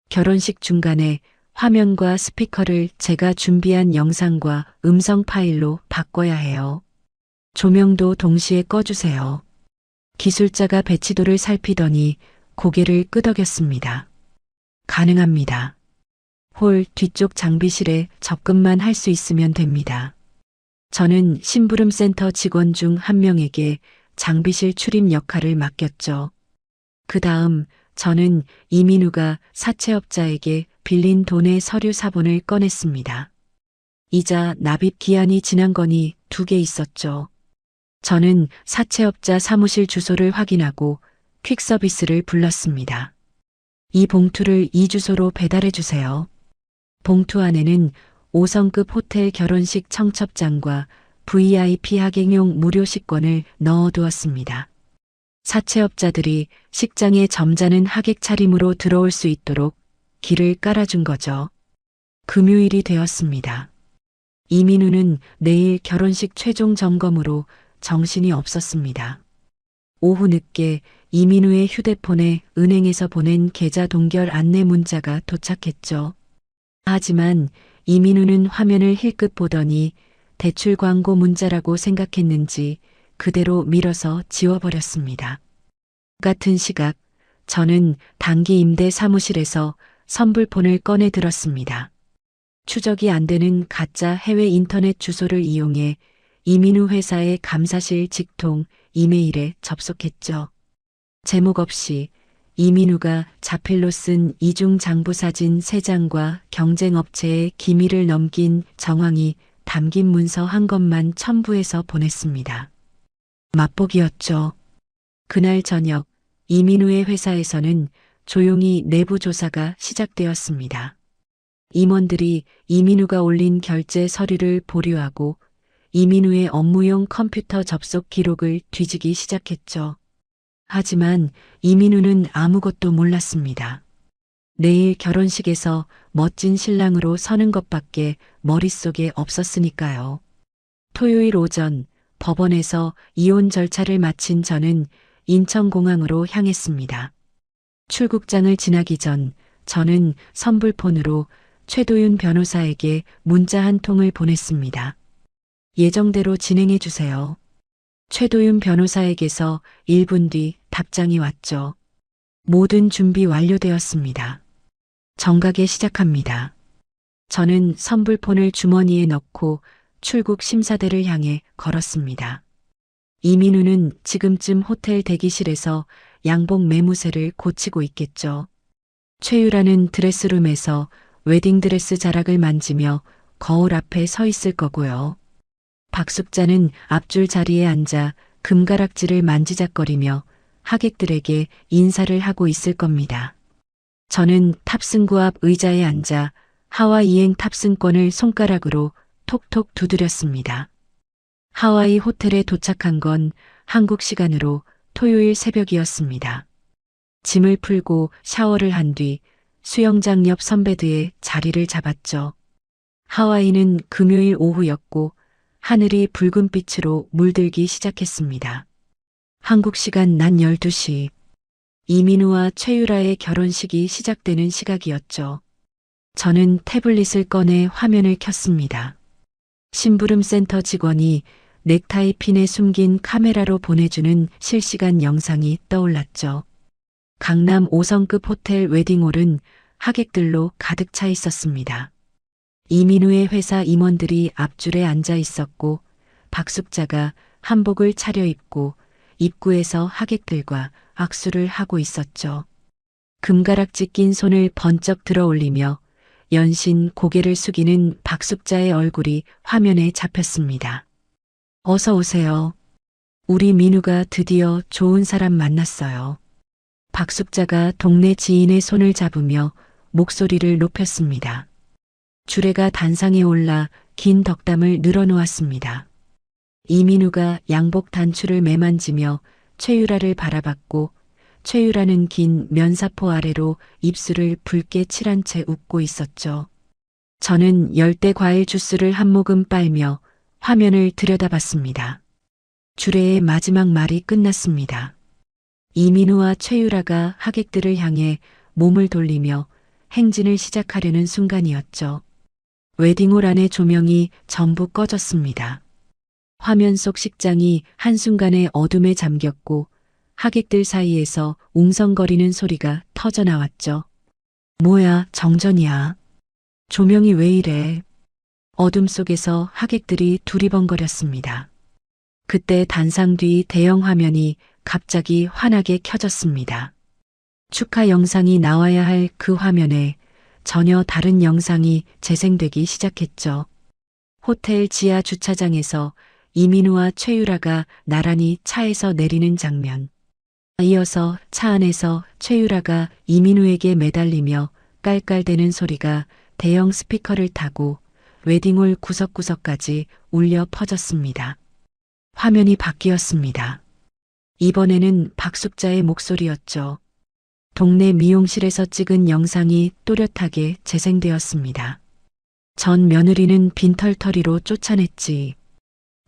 결혼식 중간에 화면과 스피커를 제가 준비한 영상과 음성 파일로 바꿔야 해요. 조명도 동시에 꺼주세요. 기술자가 배치도를 살피더니 고개를 끄덕였습니다. 가능합니다. 홀 뒤쪽 장비실에 접근만 할 수 있으면 됩니다. 저는 심부름센터 직원 중 1명에게 장비실 출입 역할을 맡겼죠. 그 다음 저는 이민우가 사채업자에게 빌린 돈의 서류 사본을 꺼냈습니다. 이자 납입 기한이 지난 건이 2개 있었죠. 저는 사채업자 사무실 주소를 확인하고 퀵서비스를 불렀습니다. 이 봉투를 이 주소로 배달해 주세요. 봉투 안에는 5성급 호텔 결혼식 청첩장과 VIP 하객용 무료 식권을 넣어두었습니다. 사채업자들이 식장에 점잖은 하객 차림으로 들어올 수 있도록 길을 깔아준 거죠. 금요일이 되었습니다. 이민우는 내일 결혼식 최종 점검으로 정신이 없었습니다. 오후 늦게 이민우의 휴대폰에 은행에서 보낸 계좌 동결 안내 문자가 도착했죠. 하지만 이민우는 화면을 힐끗 보더니 대출 광고 문자라고 생각했는지 그대로 밀어서 지워버렸습니다. 같은 시각 저는 단기 임대 사무실에서 선불폰을 꺼내 들었습니다. 추적이 안 되는 가짜 해외 인터넷 주소를 이용해 이민우 회사의 감사실 직통 이메일에 접속했죠. 제목 없이 이민우가 자필로 쓴 이중 장부 사진 3장과 경쟁업체에 기밀을 넘긴 정황이 담긴 문서 한 것만 첨부해서 보냈습니다. 맛보기였죠. 그날 저녁 이민우의 회사에서는 조용히 내부 조사가 시작되었습니다. 임원들이 이민우가 올린 결제 서류를 보류하고 이민우의 업무용 컴퓨터 접속 기록을 뒤지기 시작했죠. 하지만 이민우는 아무것도 몰랐습니다. 내일 결혼식에서 멋진 신랑으로 서는 것밖에 머릿속에 없었으니까요. 토요일 오전 법원에서 이혼 절차를 마친 저는 인천공항으로 향했습니다. 출국장을 지나기 전 저는 선불폰으로 최도윤 변호사에게 문자 한 통을 보냈습니다. 예정대로 진행해 주세요. 최도윤 변호사에게서 1분 뒤 답장이 왔죠. 모든 준비 완료되었습니다. 정각에 시작합니다. 저는 선불폰을 주머니에 넣고 출국 심사대를 향해 걸었습니다. 이민우는 지금쯤 호텔 대기실에서 양복 매무새를 고치고 있겠죠. 최유라는 드레스룸에서 웨딩드레스 자락을 만지며 거울 앞에 서 있을 거고요. 박숙자는 앞줄 자리에 앉아 금가락지를 만지작거리며 하객들에게 인사를 하고 있을 겁니다. 저는 탑승구 앞 의자에 앉아 하와이행 탑승권을 손가락으로 톡톡 두드렸습니다. 하와이 호텔에 도착한 건 한국 시간으로 토요일 새벽이었습니다. 짐을 풀고 샤워를 한 뒤 수영장 옆 선베드에 자리를 잡았죠. 하와이는 금요일 오후였고 하늘이 붉은 빛으로 물들기 시작했습니다. 한국 시간 낮 12시, 이민우와 최유라의 결혼식이 시작되는 시각이었죠. 저는 태블릿을 꺼내 화면을 켰습니다. 심부름 센터 직원이 넥타이 핀에 숨긴 카메라로 보내주는 실시간 영상이 떠올랐죠. 강남 5성급 호텔 웨딩홀은 하객들로 가득 차 있었습니다. 이민우의 회사 임원들이 앞줄에 앉아 있었고 박숙자가 한복을 차려입고 입구에서 하객들과 악수를 하고 있었죠. 금가락지 낀 손을 번쩍 들어 올리며 연신 고개를 숙이는 박숙자의 얼굴이 화면에 잡혔습니다. 어서 오세요. 우리 민우가 드디어 좋은 사람 만났어요. 박숙자가 동네 지인의 손을 잡으며 목소리를 높였습니다. 주례가 단상에 올라 긴 덕담을 늘어놓았습니다. 이민우가 양복 단추를 매만지며 최유라를 바라봤고 최유라는 긴 면사포 아래로 입술을 붉게 칠한 채 웃고 있었죠. 저는 열대 과일 주스를 한 모금 빨며 화면을 들여다봤습니다. 주례의 마지막 말이 끝났습니다. 이민우와 최유라가 하객들을 향해 몸을 돌리며 행진을 시작하려는 순간이었죠. 웨딩홀 안의 조명이 전부 꺼졌습니다. 화면 속 식장이 한순간에 어둠에 잠겼고 하객들 사이에서 웅성거리는 소리가 터져나왔죠. 뭐야, 정전이야. 조명이 왜 이래? 어둠 속에서 하객들이 두리번거렸습니다. 그때 단상 뒤 대형 화면이 갑자기 환하게 켜졌습니다. 축하 영상이 나와야 할 그 화면에 전혀 다른 영상이 재생되기 시작했죠. 호텔 지하 주차장에서 이민우와 최유라가 나란히 차에서 내리는 장면. 이어서 차 안에서 최유라가 이민우에게 매달리며 깔깔대는 소리가 대형 스피커를 타고 웨딩홀 구석구석까지 울려 퍼졌습니다. 화면이 바뀌었습니다. 이번에는 박숙자의 목소리였죠. 동네 미용실에서 찍은 영상이 또렷하게 재생되었습니다. 전 며느리는 빈털터리로 쫓아냈지.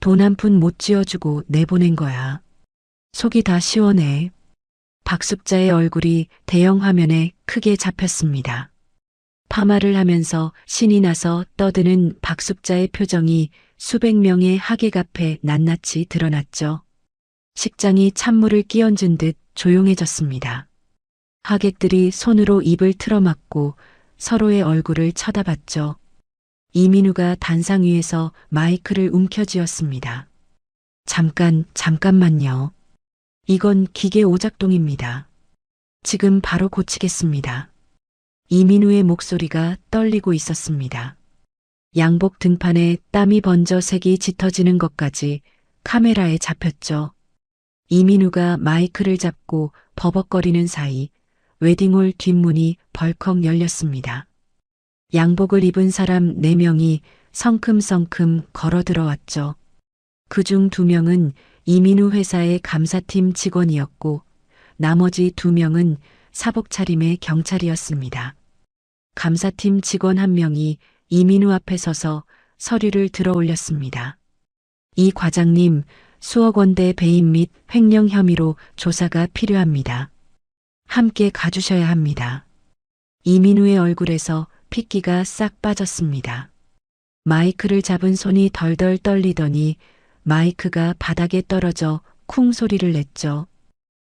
돈 한 푼 못 쥐어주고 내보낸 거야. 속이 다 시원해. 박숙자의 얼굴이 대형 화면에 크게 잡혔습니다. 파마를 하면서 신이 나서 떠드는 박숙자의 표정이 수백 명의 하객 앞에 낱낱이 드러났죠. 식장이 찬물을 끼얹은 듯 조용해졌습니다. 하객들이 손으로 입을 틀어막고 서로의 얼굴을 쳐다봤죠. 이민우가 단상 위에서 마이크를 움켜쥐었습니다. 잠깐만요. 이건 기계 오작동입니다. 지금 바로 고치겠습니다. 이민우의 목소리가 떨리고 있었습니다. 양복 등판에 땀이 번져 색이 짙어지는 것까지 카메라에 잡혔죠. 이민우가 마이크를 잡고 버벅거리는 사이 웨딩홀 뒷문이 벌컥 열렸습니다. 양복을 입은 사람 4명이 성큼성큼 걸어 들어왔죠. 그중 2명은 이민우 회사의 감사팀 직원이었고 나머지 2명은 사복 차림의 경찰이었습니다. 감사팀 직원 1명이 이민우 앞에 서서 서류를 들어 올렸습니다. 이 과장님, 수억 원대 배임 및 횡령 혐의로 조사가 필요합니다. 함께 가주셔야 합니다. 이민우의 얼굴에서 핏기가 싹 빠졌습니다. 마이크를 잡은 손이 덜덜 떨리더니 마이크가 바닥에 떨어져 쿵 소리를 냈죠.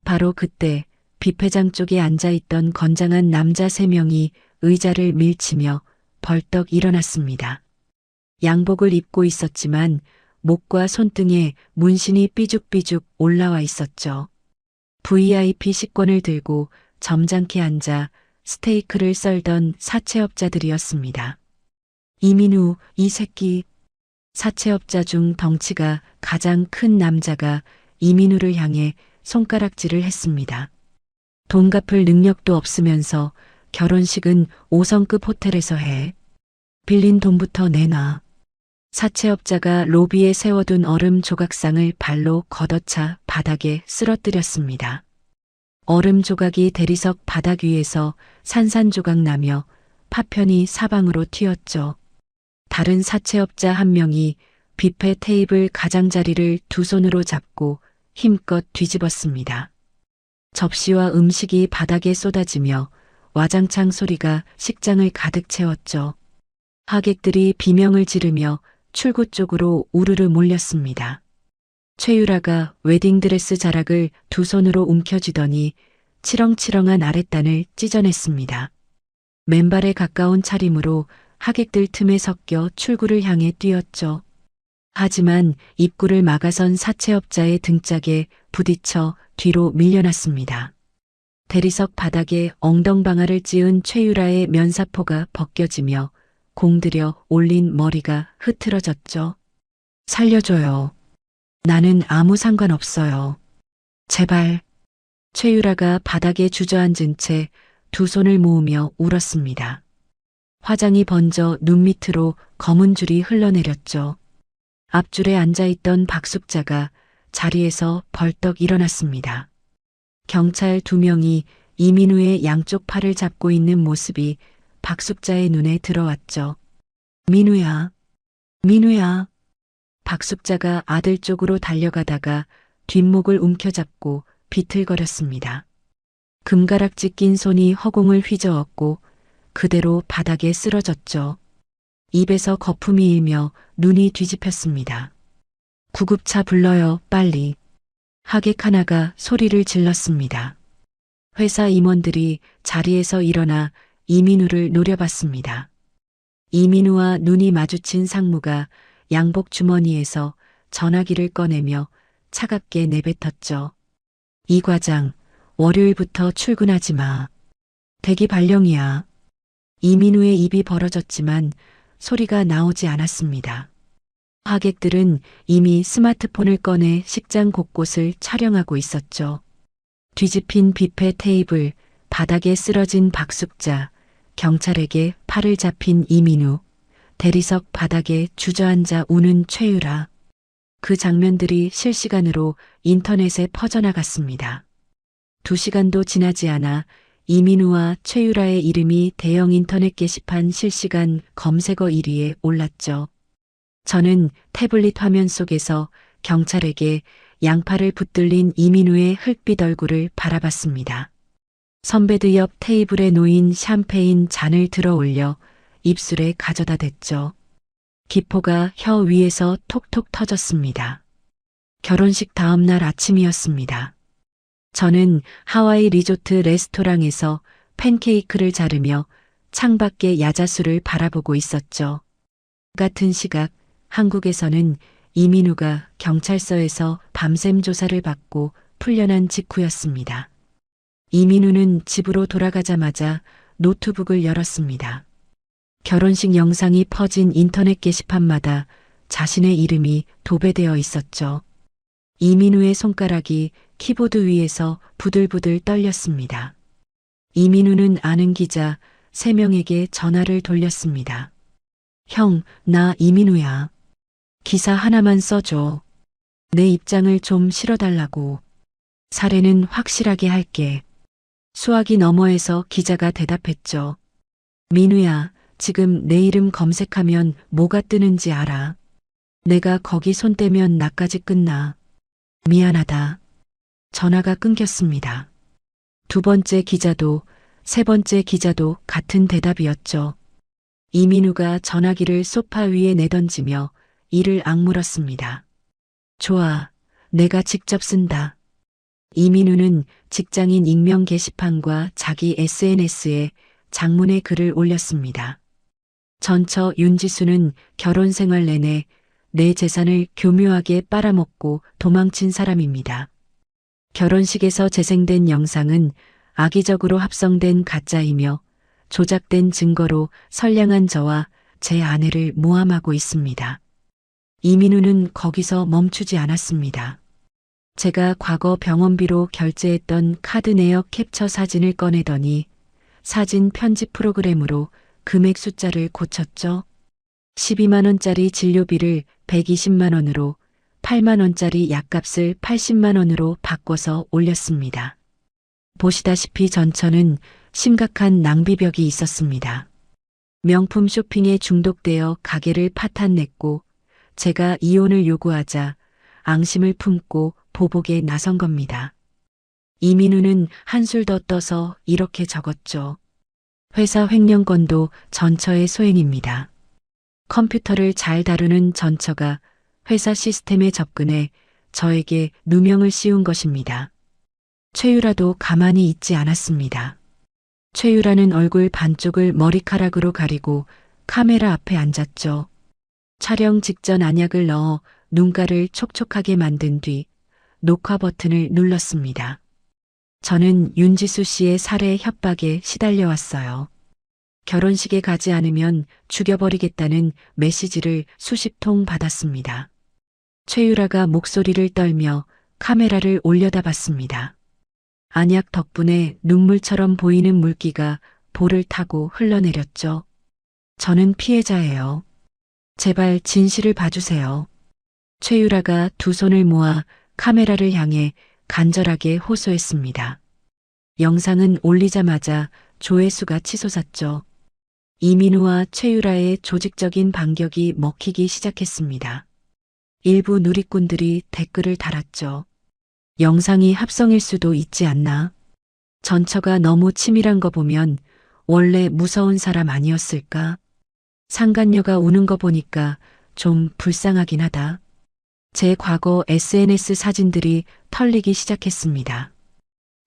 바로 그때 비 회장 쪽에 앉아있던 건장한 남자 3명이 의자를 밀치며 벌떡 일어났습니다. 양복을 입고 있었지만 목과 손등에 문신이 삐죽삐죽 올라와 있었죠. VIP 식권을 들고 점잖게 앉아 스테이크를 썰던 사채업자들이었습니다. 이민우, 이 새끼. 사채업자 중 덩치가 가장 큰 남자가 이민우를 향해 손가락질을 했습니다. 돈 갚을 능력도 없으면서 결혼식은 5성급 호텔에서 해. 빌린 돈부터 내놔. 사채업자가 로비에 세워둔 얼음 조각상을 발로 걷어차 바닥에 쓰러뜨렸습니다. 얼음 조각이 대리석 바닥 위에서 산산조각 나며 파편이 사방으로 튀었죠. 다른 사채업자 한 명이 뷔페 테이블 가장자리를 두 손으로 잡고 힘껏 뒤집었습니다. 접시와 음식이 바닥에 쏟아지며 와장창 소리가 식장을 가득 채웠죠. 하객들이 비명을 지르며 출구 쪽으로 우르르 몰렸습니다. 최유라가 웨딩드레스 자락을 두 손으로 움켜쥐더니 치렁치렁한 아랫단을 찢어냈습니다. 맨발에 가까운 차림으로 하객들 틈에 섞여 출구를 향해 뛰었죠. 하지만 입구를 막아선 사채업자의 등짝에 부딪혀 뒤로 밀려났습니다. 대리석 바닥에 엉덩방아를 찧은 최유라의 면사포가 벗겨지며 공들여 올린 머리가 흐트러졌죠. 살려줘요. 나는 아무 상관없어요. 제발. 최유라가 바닥에 주저앉은 채 두 손을 모으며 울었습니다. 화장이 번져 눈 밑으로 검은 줄이 흘러내렸죠. 앞줄에 앉아있던 박숙자가 자리에서 벌떡 일어났습니다. 경찰 2명이 이민우의 양쪽 팔을 잡고 있는 모습이 박숙자의 눈에 들어왔죠. 민우야, 민우야. 박숙자가 아들 쪽으로 달려가다가 뒷목을 움켜잡고 비틀거렸습니다. 금가락지 낀 손이 허공을 휘저었고 그대로 바닥에 쓰러졌죠. 입에서 거품이 일며 눈이 뒤집혔습니다. 구급차 불러요, 빨리. 하객 하나가 소리를 질렀습니다. 회사 임원들이 자리에서 일어나 이민우를 노려봤습니다. 이민우와 눈이 마주친 상무가 양복 주머니에서 전화기를 꺼내며 차갑게 내뱉었죠. 이 과장, 월요일부터 출근하지 마. 대기 발령이야. 이민우의 입이 벌어졌지만 소리가 나오지 않았습니다. 하객들은 이미 스마트폰을 꺼내 식장 곳곳을 촬영하고 있었죠. 뒤집힌 뷔페 테이블, 바닥에 쓰러진 박숙자, 경찰에게 팔을 잡힌 이민우, 대리석 바닥에 주저앉아 우는 최유라. 그 장면들이 실시간으로 인터넷에 퍼져나갔습니다. 2시간도 지나지 않아 이민우와 최유라의 이름이 대형 인터넷 게시판 실시간 검색어 1위에 올랐죠. 저는 태블릿 화면 속에서 경찰에게 양팔을 붙들린 이민우의 흙빛 얼굴을 바라봤습니다. 선베드 옆 테이블에 놓인 샴페인 잔을 들어 올려 입술에 가져다 댔죠. 기포가 혀 위에서 톡톡 터졌습니다. 결혼식 다음 날 아침이었습니다. 저는 하와이 리조트 레스토랑에서 팬케이크를 자르며 창밖의 야자수를 바라보고 있었죠. 같은 시각 한국에서는 이민우가 경찰서에서 밤샘 조사를 받고 풀려난 직후였습니다. 이민우는 집으로 돌아가자마자 노트북을 열었습니다. 결혼식 영상이 퍼진 인터넷 게시판마다 자신의 이름이 도배되어 있었죠. 이민우의 손가락이 키보드 위에서 부들부들 떨렸습니다. 이민우는 아는 기자 3명에게 전화를 돌렸습니다. 형, 나 이민우야. 기사 하나만 써줘. 내 입장을 좀 실어달라고. 사례는 확실하게 할게. 수화기 너머에서 기자가 대답했죠. 민우야, 지금 내 이름 검색하면 뭐가 뜨는지 알아? 내가 거기 손 떼면 나까지 끝나. 미안하다. 전화가 끊겼습니다. 두 번째 기자도 세 번째 기자도 같은 대답이었죠. 이민우가 전화기를 소파 위에 내던지며 이를 악물었습니다. 좋아, 내가 직접 쓴다. 이민우는 직장인 익명 게시판과 자기 SNS에 장문의 글을 올렸습니다. 전처 윤지수는 결혼 생활 내내 내 재산을 교묘하게 빨아먹고 도망친 사람입니다. 결혼식에서 재생된 영상은 악의적으로 합성된 가짜이며 조작된 증거로 선량한 저와 제 아내를 모함하고 있습니다. 이민우는 거기서 멈추지 않았습니다. 제가 과거 병원비로 결제했던 카드 내역 캡처 사진을 꺼내더니 사진 편집 프로그램으로 금액 숫자를 고쳤죠. 12만 원짜리 진료비를 120만 원으로 8만 원짜리 약값을 80만 원으로 바꿔서 올렸습니다. 보시다시피 전처는 심각한 낭비벽이 있었습니다. 명품 쇼핑에 중독되어 가게를 파탄냈고 제가 이혼을 요구하자 앙심을 품고 보복에 나선 겁니다. 이민우는 한술 더 떠서 이렇게 적었죠. 회사 횡령건도 전처의 소행입니다. 컴퓨터를 잘 다루는 전처가 회사 시스템에 접근해 저에게 누명을 씌운 것입니다. 최유라도 가만히 있지 않았습니다. 최유라는 얼굴 반쪽을 머리카락으로 가리고 카메라 앞에 앉았죠. 촬영 직전 안약을 넣어 눈가를 촉촉하게 만든 뒤 녹화 버튼을 눌렀습니다. 저는 윤지수 씨의 살해 협박에 시달려왔어요. 결혼식에 가지 않으면 죽여버리겠다는 메시지를 수십 통 받았습니다. 최유라가 목소리를 떨며 카메라를 올려다봤습니다. 안약 덕분에 눈물처럼 보이는 물기가 볼을 타고 흘러내렸죠. 저는 피해자예요. 제발 진실을 봐주세요. 최유라가 두 손을 모아 카메라를 향해 간절하게 호소했습니다. 영상은 올리자마자 조회수가 치솟았죠. 이민우와 최유라의 조직적인 반격이 먹히기 시작했습니다. 일부 누리꾼들이 댓글을 달았죠. 영상이 합성일 수도 있지 않나? 전처가 너무 치밀한 거 보면 원래 무서운 사람 아니었을까? 상간녀가 우는 거 보니까 좀 불쌍하긴 하다. 제 과거 SNS 사진들이 털리기 시작했습니다.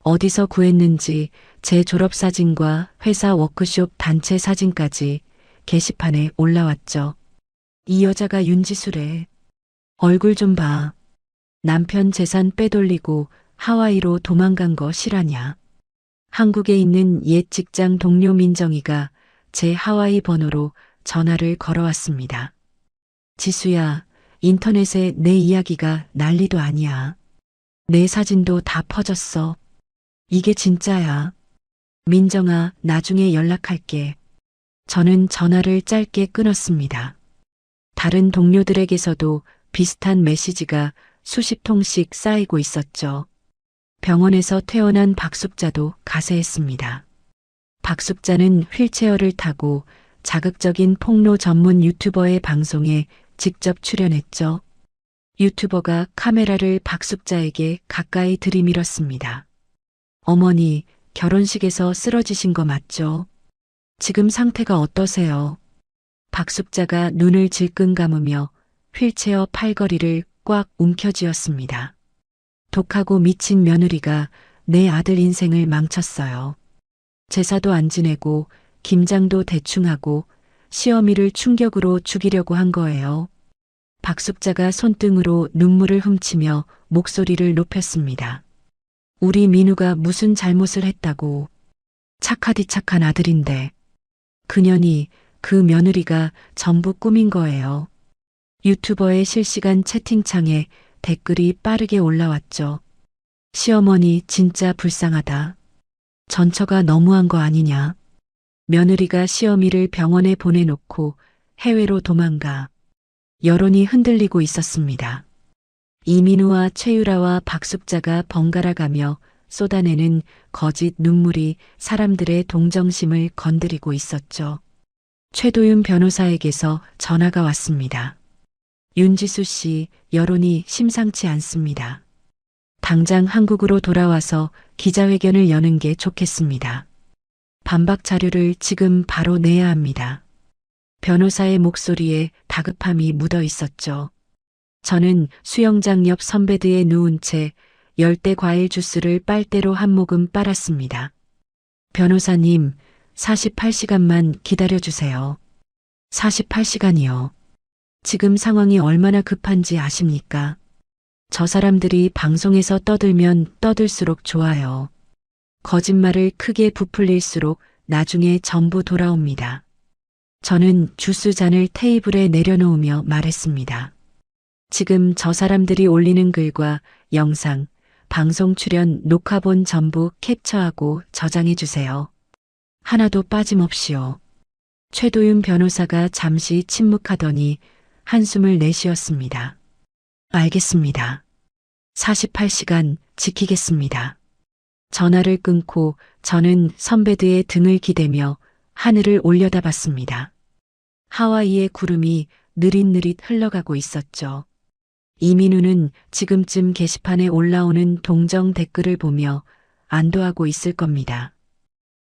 어디서 구했는지 제 졸업사진과 회사 워크숍 단체 사진까지 게시판에 올라왔죠. 이 여자가 윤지수래. 얼굴 좀 봐. 남편 재산 빼돌리고 하와이로 도망간 거 실화냐. 한국에 있는 옛 직장 동료 민정이가 제 하와이 번호로 전화를 걸어왔습니다. 지수야, 인터넷에 내 이야기가 난리도 아니야. 내 사진도 다 퍼졌어. 이게 진짜야. 민정아, 나중에 연락할게. 저는 전화를 짧게 끊었습니다. 다른 동료들에게서도 비슷한 메시지가 수십 통씩 쌓이고 있었죠. 병원에서 퇴원한 박숙자도 가세했습니다. 박숙자는 휠체어를 타고 자극적인 폭로 전문 유튜버의 방송에 직접 출연했죠. 유튜버가 카메라를 박숙자에게 가까이 들이밀었습니다. 어머니, 결혼식에서 쓰러지신 거 맞죠? 지금 상태가 어떠세요? 박숙자가 눈을 질끈 감으며 휠체어 팔걸이를 꽉 움켜쥐었습니다. 독하고 미친 며느리가 내 아들 인생을 망쳤어요. 제사도 안 지내고 김장도 대충 하고 시어미를 충격으로 죽이려고 한 거예요. 박숙자가 손등으로 눈물을 훔치며 목소리를 높였습니다. 우리 민우가 무슨 잘못을 했다고. 착하디 착한 아들인데. 그년이 그 며느리가 전부 꾸민 거예요. 유튜버의 실시간 채팅창에 댓글이 빠르게 올라왔죠. 시어머니 진짜 불쌍하다. 전처가 너무한 거 아니냐. 며느리가 시어미를 병원에 보내놓고 해외로 도망가. 여론이 흔들리고 있었습니다. 이민우와 최유라와 박숙자가 번갈아 가며 쏟아내는 거짓 눈물이 사람들의 동정심을 건드리고 있었죠. 최도윤 변호사에게서 전화가 왔습니다. 윤지수 씨, 여론이 심상치 않습니다. 당장 한국으로 돌아와서 기자회견을 여는 게 좋겠습니다. 반박 자료를 지금 바로 내야 합니다. 변호사의 목소리에 다급함이 묻어 있었죠. 저는 수영장 옆 선베드에 누운 채 열대 과일 주스를 빨대로 한 모금 빨았습니다. 변호사님, 48시간만 기다려주세요. 48시간이요. 지금 상황이 얼마나 급한지 아십니까? 저 사람들이 방송에서 떠들면 떠들수록 좋아요. 거짓말을 크게 부풀릴수록 나중에 전부 돌아옵니다. 저는 주스 잔을 테이블에 내려놓으며 말했습니다. 지금 저 사람들이 올리는 글과 영상, 방송 출연 녹화본 전부 캡처하고 저장해 주세요. 하나도 빠짐없이요. 최도윤 변호사가 잠시 침묵하더니 한숨을 내쉬었습니다. 알겠습니다. 48시간 지키겠습니다. 전화를 끊고 저는 선베드에 등을 기대며 하늘을 올려다봤습니다. 하와이의 구름이 느릿느릿 흘러가고 있었죠. 이민우는 지금쯤 게시판에 올라오는 동정 댓글을 보며 안도하고 있을 겁니다.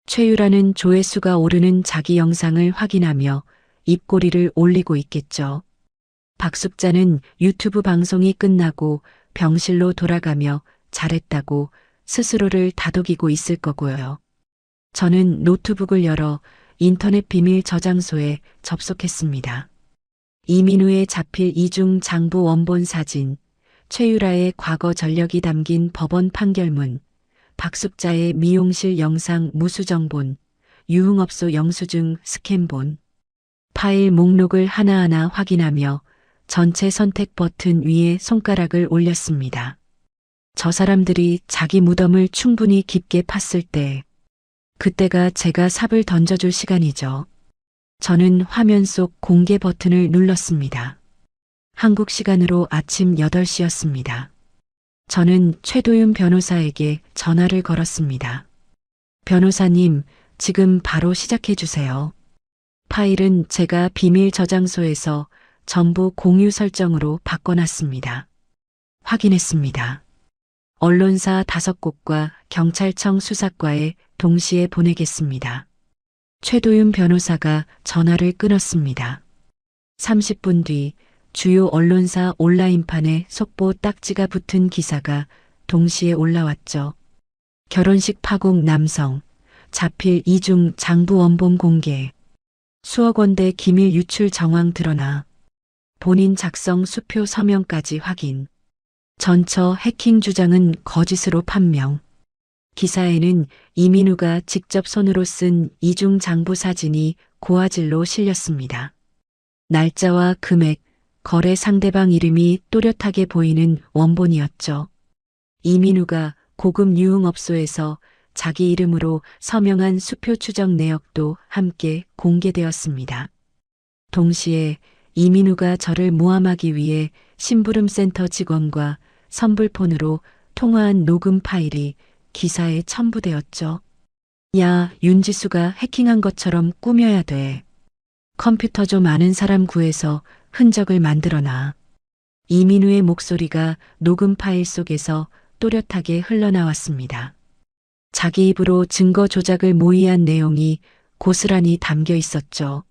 최유라는 조회수가 오르는 자기 영상을 확인하며 입꼬리를 올리고 있겠죠. 박숙자는 유튜브 방송이 끝나고 병실로 돌아가며 잘했다고 스스로를 다독이고 있을 거고요. 저는 노트북을 열어 인터넷 비밀 저장소에 접속했습니다. 이민우의 자필 이중 장부 원본 사진, 최유라의 과거 전력이 담긴 법원 판결문, 박숙자의 미용실 영상 무수정본, 유흥업소 영수증 스캔본, 파일 목록을 하나하나 확인하며 전체 선택 버튼 위에 손가락을 올렸습니다. 저 사람들이 자기 무덤을 충분히 깊게 팠을 때, 그때가 제가 삽을 던져줄 시간이죠. 저는 화면 속 공개 버튼을 눌렀습니다. 한국 시간으로 아침 8시였습니다. 저는 최도윤 변호사에게 전화를 걸었습니다. 변호사님, 지금 바로 시작해 주세요. 파일은 제가 비밀 저장소에서 전부 공유 설정으로 바꿔놨습니다. 확인했습니다. 언론사 5곳과 경찰청 수사과에 동시에 보내겠습니다. 최도윤 변호사가 전화를 끊었습니다. 30분 뒤 주요 언론사 온라인판에 속보 딱지가 붙은 기사가 동시에 올라왔죠. 결혼식 파국 남성, 자필 이중 장부 원본 공개, 수억 원대 기밀 유출 정황 드러나, 본인 작성 수표 서명까지 확인, 전처 해킹 주장은 거짓으로 판명. 기사에는 이민우가 직접 손으로 쓴 이중 장부 사진이 고화질로 실렸습니다. 날짜와 금액, 거래 상대방 이름이 또렷하게 보이는 원본이었죠. 이민우가 고급 유흥업소에서 자기 이름으로 서명한 수표 추적 내역도 함께 공개되었습니다. 동시에 이민우가 저를 모함하기 위해 심부름센터 직원과 선불폰으로 통화한 녹음 파일이 기사에 첨부되었죠. 야, 윤지수가 해킹한 것처럼 꾸며야 돼. 컴퓨터 좀 아는 사람 구해서 흔적을 만들어놔. 이민우의 목소리가 녹음 파일 속에서 또렷하게 흘러나왔습니다. 자기 입으로 증거 조작을 모의한 내용이 고스란히 담겨 있었죠.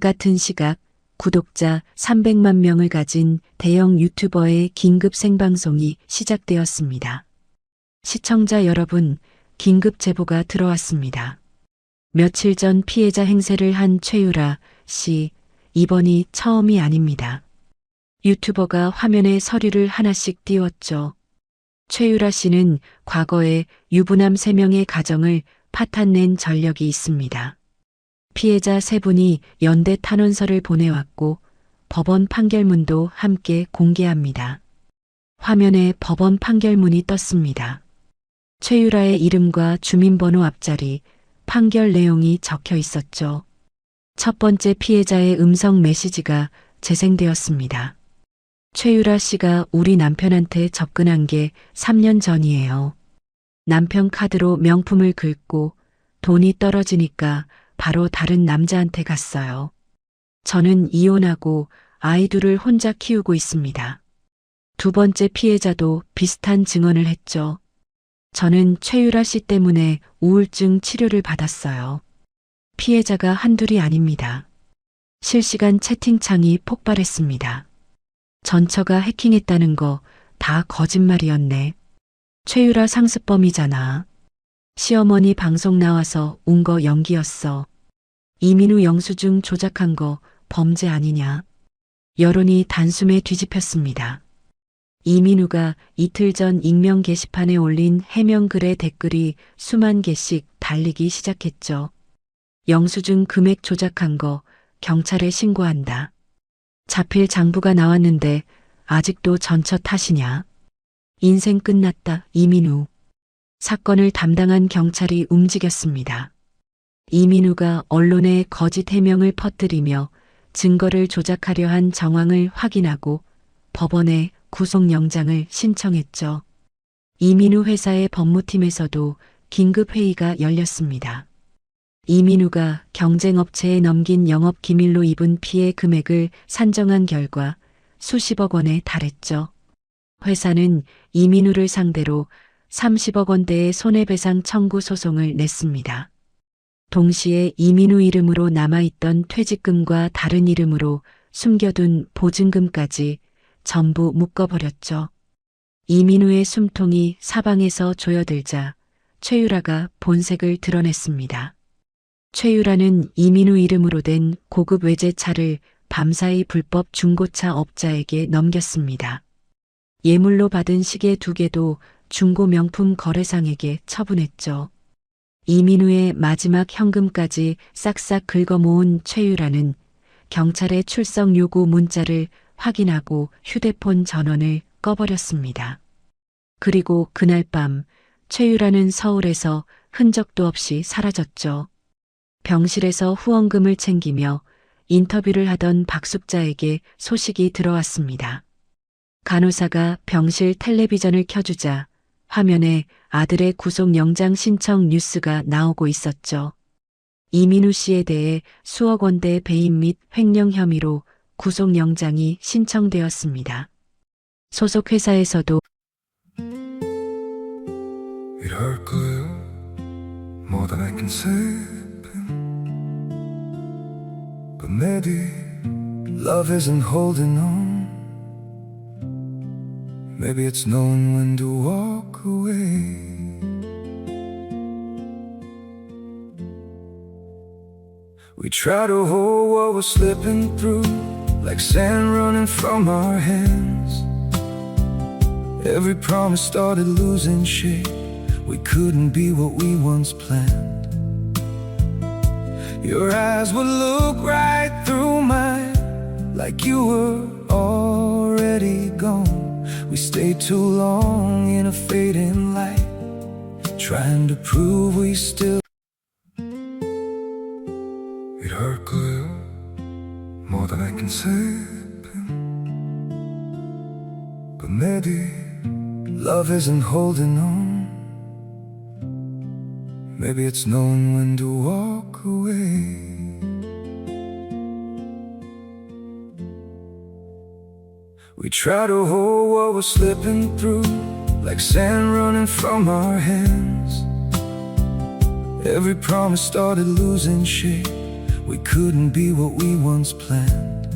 같은 시각 구독자 300만 명을 가진 대형 유튜버의 긴급 생방송이 시작되었습니다. 시청자 여러분, 긴급 제보가 들어왔습니다. 며칠 전 피해자 행세를 한 최유라 씨, 이번이 처음이 아닙니다. 유튜버가 화면에 서류를 하나씩 띄웠죠. 최유라 씨는 과거에 유부남 3명의 가정을 파탄낸 전력이 있습니다. 피해자 3분이 연대 탄원서를 보내왔고 법원 판결문도 함께 공개합니다. 화면에 법원 판결문이 떴습니다. 최유라의 이름과 주민번호 앞자리, 판결 내용이 적혀 있었죠. 첫 번째 피해자의 음성 메시지가 재생되었습니다. 최유라 씨가 우리 남편한테 접근한 게 3년 전이에요. 남편 카드로 명품을 긁고 돈이 떨어지니까 바로 다른 남자한테 갔어요. 저는 이혼하고 아이 둘을 혼자 키우고 있습니다. 두 번째 피해자도 비슷한 증언을 했죠. 저는 최유라 씨 때문에 우울증 치료를 받았어요. 피해자가 한둘이 아닙니다. 실시간 채팅창이 폭발했습니다. 전처가 해킹했다는 거 다 거짓말이었네. 최유라 상습범이잖아. 시어머니 방송 나와서 운 거 연기였어. 이민우 영수증 조작한 거 범죄 아니냐. 여론이 단숨에 뒤집혔습니다. 이민우가 이틀 전 익명 게시판에 올린 해명글의 댓글이 수만 개씩 달리기 시작했죠. 영수증 금액 조작한 거 경찰에 신고한다. 자필 장부가 나왔는데 아직도 전처 탓이냐. 인생 끝났다, 이민우. 사건을 담당한 경찰이 움직였습니다. 이민우가 언론에 거짓 해명을 퍼뜨리며 증거를 조작하려 한 정황을 확인하고 법원에 구속영장을 신청했죠. 이민우 회사의 법무팀에서도 긴급회의가 열렸습니다. 이민우가 경쟁업체에 넘긴 영업기밀로 입은 피해 금액을 산정한 결과 수십억 원에 달했죠. 회사는 이민우를 상대로 30억 원대의 손해배상 청구 소송을 냈습니다. 동시에 이민우 이름으로 남아있던 퇴직금과 다른 이름으로 숨겨둔 보증금까지 전부 묶어버렸죠. 이민우의 숨통이 사방에서 조여들자 최유라가 본색을 드러냈습니다. 최유라는 이민우 이름으로 된 고급 외제차를 밤사이 불법 중고차 업자에게 넘겼습니다. 예물로 받은 시계 2개도 중고 명품 거래상에게 처분했죠. 이민우의 마지막 현금까지 싹싹 긁어모은 최유라는 경찰의 출석 요구 문자를 확인하고 휴대폰 전원을 꺼버렸습니다. 그리고 그날 밤 최유라는 서울에서 흔적도 없이 사라졌죠. 병실에서 후원금을 챙기며 인터뷰를 하던 박숙자에게 소식이 들어왔습니다. 간호사가 병실 텔레비전을 켜주자 화면에 아들의 구속영장 신청 뉴스가 나오고 있었죠. 이민우 씨에 대해 수억 원대 배임 및 횡령 혐의로 구속영장이 신청되었습니다. 소속 회사에서도 이럴 거야 more than I can say but maybe love isn't holding on maybe it's knowing when to walk away we try to hold what we're slipping through like sand running from our hands every promise started losing shape we couldn't be what we once planned your eyes would look right through mine like you were already gone we stayed too long in a fading light trying to prove we still it hurt good more than I can say but maybe love isn't holding on maybe it's knowing when to walk away we try to hold what we're slipping through like sand running from our hands every promise started losing shape we couldn't be what we once planned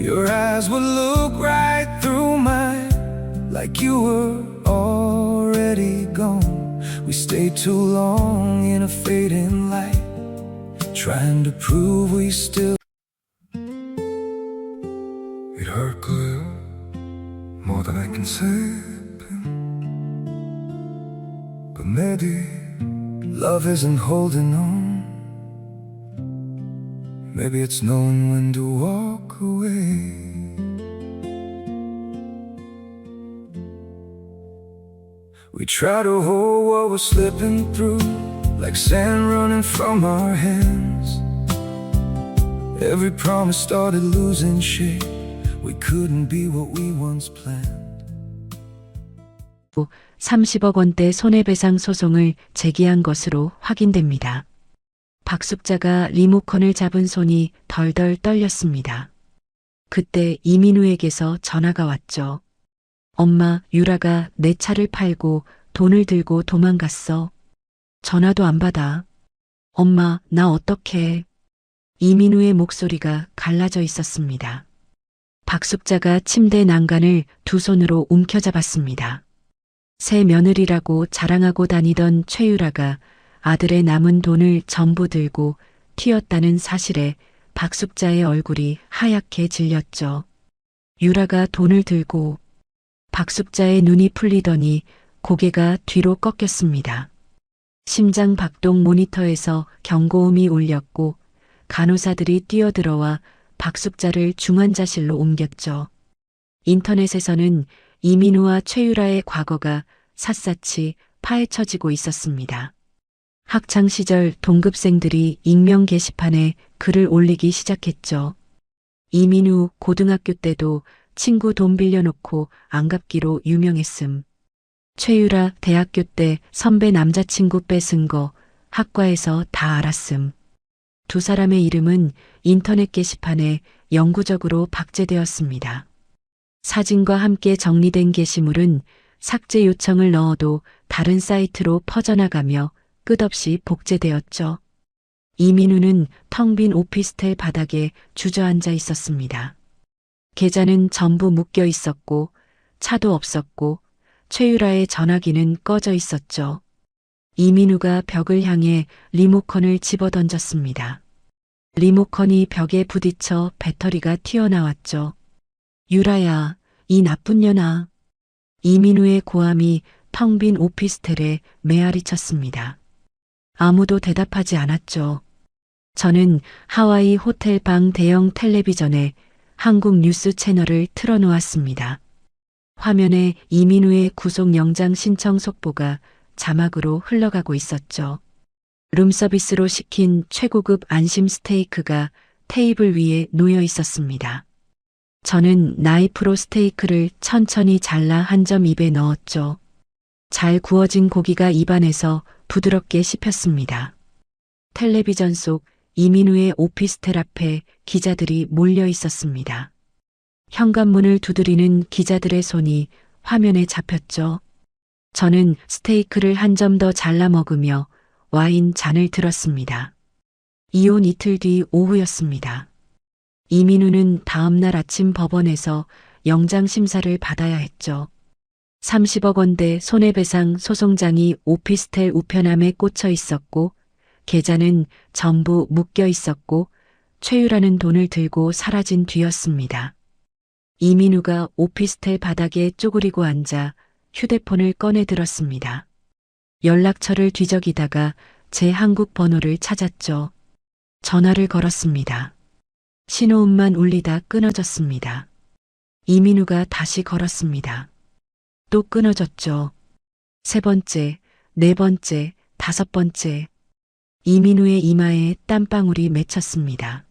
your eyes would look right through mine like you were already gone we stayed too long in a fading light trying to prove we still it hurt good more than I can say but maybe love isn't holding on maybe it's knowing when to walk away we try to hold what we're slipping through like sand running from our hands every promise started losing shape we couldn't be what we once planned 30억 원대 손해배상 소송을 제기한 것으로 확인됩니다. 박숙자가 리모컨을 잡은 손이 덜덜 떨렸습니다. 그때 이민우에게서 전화가 왔죠. 엄마, 유라가 내 차를 팔고 돈을 들고 도망갔어. 전화도 안 받아. 엄마, 나 어떡해. 이민우의 목소리가 갈라져 있었습니다. 박숙자가 침대 난간을 두 손으로 움켜잡았습니다. 새 며느리라고 자랑하고 다니던 최유라가 아들의 남은 돈을 전부 들고 튀었다는 사실에 박숙자의 얼굴이 하얗게 질렸죠. 유라가 돈을 들고 박숙자의 눈이 풀리더니 고개가 뒤로 꺾였습니다. 심장 박동 모니터에서 경고음이 울렸고 간호사들이 뛰어들어와 박숙자를 중환자실로 옮겼죠. 인터넷에서는 이민우와 최유라의 과거가 샅샅이 파헤쳐지고 있었습니다. 학창시절 동급생들이 익명 게시판에 글을 올리기 시작했죠. 이민우 고등학교 때도 친구 돈 빌려놓고 안 갚기로 유명했음. 최유라 대학교 때 선배 남자친구 뺏은 거 학과에서 다 알았음. 두 사람의 이름은 인터넷 게시판에 영구적으로 박제되었습니다. 사진과 함께 정리된 게시물은 삭제 요청을 넣어도 다른 사이트로 퍼져나가며 끝없이 복제되었죠. 이민우는 텅 빈 오피스텔 바닥에 주저앉아 있었습니다. 계좌는 전부 묶여 있었고 차도 없었고 최유라의 전화기는 꺼져 있었죠. 이민우가 벽을 향해 리모컨을 집어던졌습니다. 리모컨이 벽에 부딪혀 배터리가 튀어나왔죠. 유라야, 이 나쁜 년아. 이민우의 고함이 텅 빈 오피스텔에 메아리 쳤습니다. 아무도 대답하지 않았죠. 저는 하와이 호텔 방 대형 텔레비전에 한국 뉴스 채널을 틀어놓았습니다. 화면에 이민우의 구속영장 신청 속보가 자막으로 흘러가고 있었죠. 룸서비스로 시킨 최고급 안심 스테이크가 테이블 위에 놓여 있었습니다. 저는 나이프로 스테이크를 천천히 잘라 한 점 입에 넣었죠. 잘 구워진 고기가 입안에서 부드럽게 씹혔습니다. 텔레비전 속 이민우의 오피스텔 앞에 기자들이 몰려 있었습니다. 현관문을 두드리는 기자들의 손이 화면에 잡혔죠. 저는 스테이크를 한 점 더 잘라 먹으며 와인 잔을 들었습니다. 이혼 이틀 뒤 오후였습니다. 이민우는 다음날 아침 법원에서 영장 심사를 받아야 했죠. 30억 원대 손해배상 소송장이 오피스텔 우편함에 꽂혀 있었고 계좌는 전부 묶여 있었고 최유라는 돈을 들고 사라진 뒤였습니다. 이민우가 오피스텔 바닥에 쪼그리고 앉아 휴대폰을 꺼내 들었습니다. 연락처를 뒤적이다가 제 한국 번호를 찾았죠. 전화를 걸었습니다. 신호음만 울리다 끊어졌습니다. 이민우가 다시 걸었습니다. 또 끊어졌죠. 세 번째, 네 번째, 다섯 번째. 이민우의 이마에 땀방울이 맺혔습니다.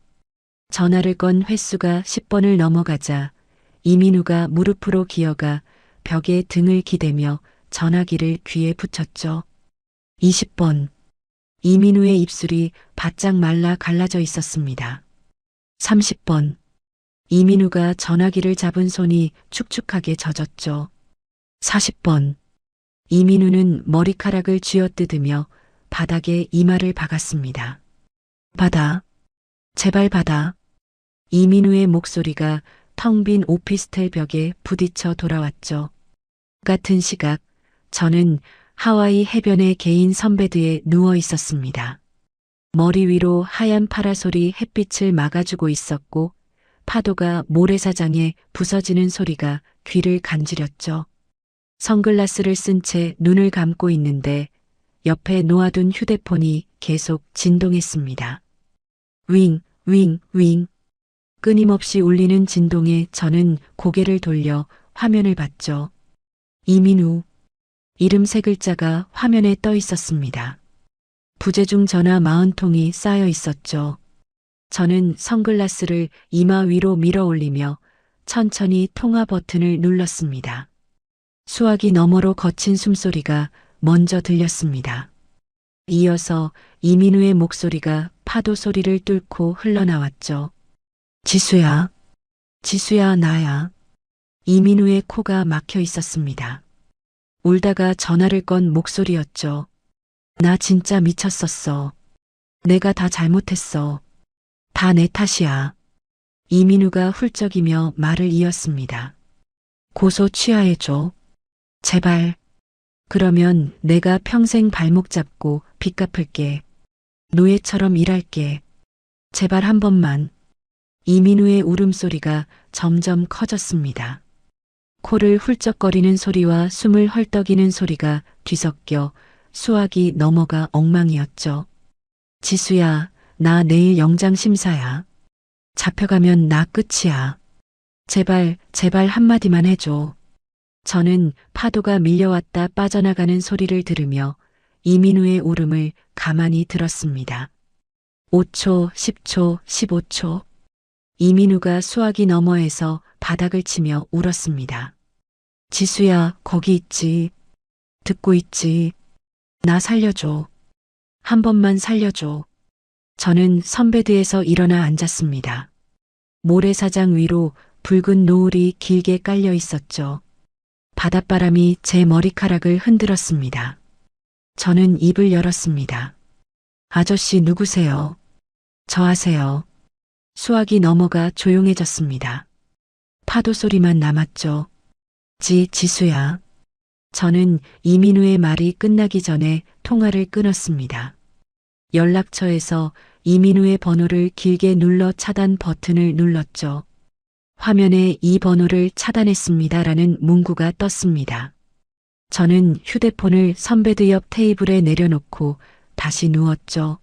전화를 건 횟수가 10번을 넘어가자 이민우가 무릎으로 기어가 벽에 등을 기대며 전화기를 귀에 붙였죠. 20번. 이민우의 입술이 바짝 말라 갈라져 있었습니다. 30번. 이민우가 전화기를 잡은 손이 축축하게 젖었죠. 40번. 이민우는 머리카락을 쥐어뜯으며 바닥에 이마를 박았습니다. 받아. 제발 받아. 이민우의 목소리가 텅 빈 오피스텔 벽에 부딪혀 돌아왔죠. 같은 시각 저는 하와이 해변의 개인 선베드에 누워 있었습니다. 머리 위로 하얀 파라솔이 햇빛을 막아주고 있었고 파도가 모래사장에 부서지는 소리가 귀를 간지렸죠. 선글라스를 쓴 채 눈을 감고 있는데 옆에 놓아둔 휴대폰이 계속 진동했습니다. 윙, 윙, 윙. 끊임없이 울리는 진동에 저는 고개를 돌려 화면을 봤죠. 이민우. 이름 세 글자가 화면에 떠 있었습니다. 부재중 전화 40통이 쌓여 있었죠. 저는 선글라스를 이마 위로 밀어 올리며 천천히 통화 버튼을 눌렀습니다. 수화기 너머로 거친 숨소리가 먼저 들렸습니다. 이어서 이민우의 목소리가 파도 소리를 뚫고 흘러나왔죠. 지수야, 지수야, 나야. 이민우의 코가 막혀 있었습니다. 울다가 전화를 건 목소리였죠. 나 진짜 미쳤었어. 내가 다 잘못했어. 다 내 탓이야. 이민우가 훌쩍이며 말을 이었습니다. 고소 취하해줘. 제발. 그러면 내가 평생 발목 잡고 빚 갚을게. 노예처럼 일할게. 제발 한 번만. 이민우의 울음소리가 점점 커졌습니다. 코를 훌쩍거리는 소리와 숨을 헐떡이는 소리가 뒤섞여 수화기 넘어가 엉망이었죠. 지수야, 나 내일 영장 심사야. 잡혀가면 나 끝이야. 제발, 제발 한마디만 해줘. 저는 파도가 밀려왔다 빠져나가는 소리를 들으며 이민우의 울음을 가만히 들었습니다. 5초, 10초, 15초. 이민우가 수화기 너머에서 바닥을 치며 울었습니다. 지수야, 거기 있지. 듣고 있지. 나 살려줘. 한 번만 살려줘. 저는 선베드에서 일어나 앉았습니다. 모래사장 위로 붉은 노을이 길게 깔려 있었죠. 바닷바람이 제 머리카락을 흔들었습니다. 저는 입을 열었습니다. 아저씨 누구세요? 저 아세요? 수화기 너머가 조용해졌습니다. 파도 소리만 남았죠. 지수야. 저는 이민우의 말이 끝나기 전에 통화를 끊었습니다. 연락처에서 이민우의 번호를 길게 눌러 차단 버튼을 눌렀죠. 화면에 이 번호를 차단했습니다라는 문구가 떴습니다. 저는 휴대폰을 선베드 옆 테이블에 내려놓고 다시 누웠죠.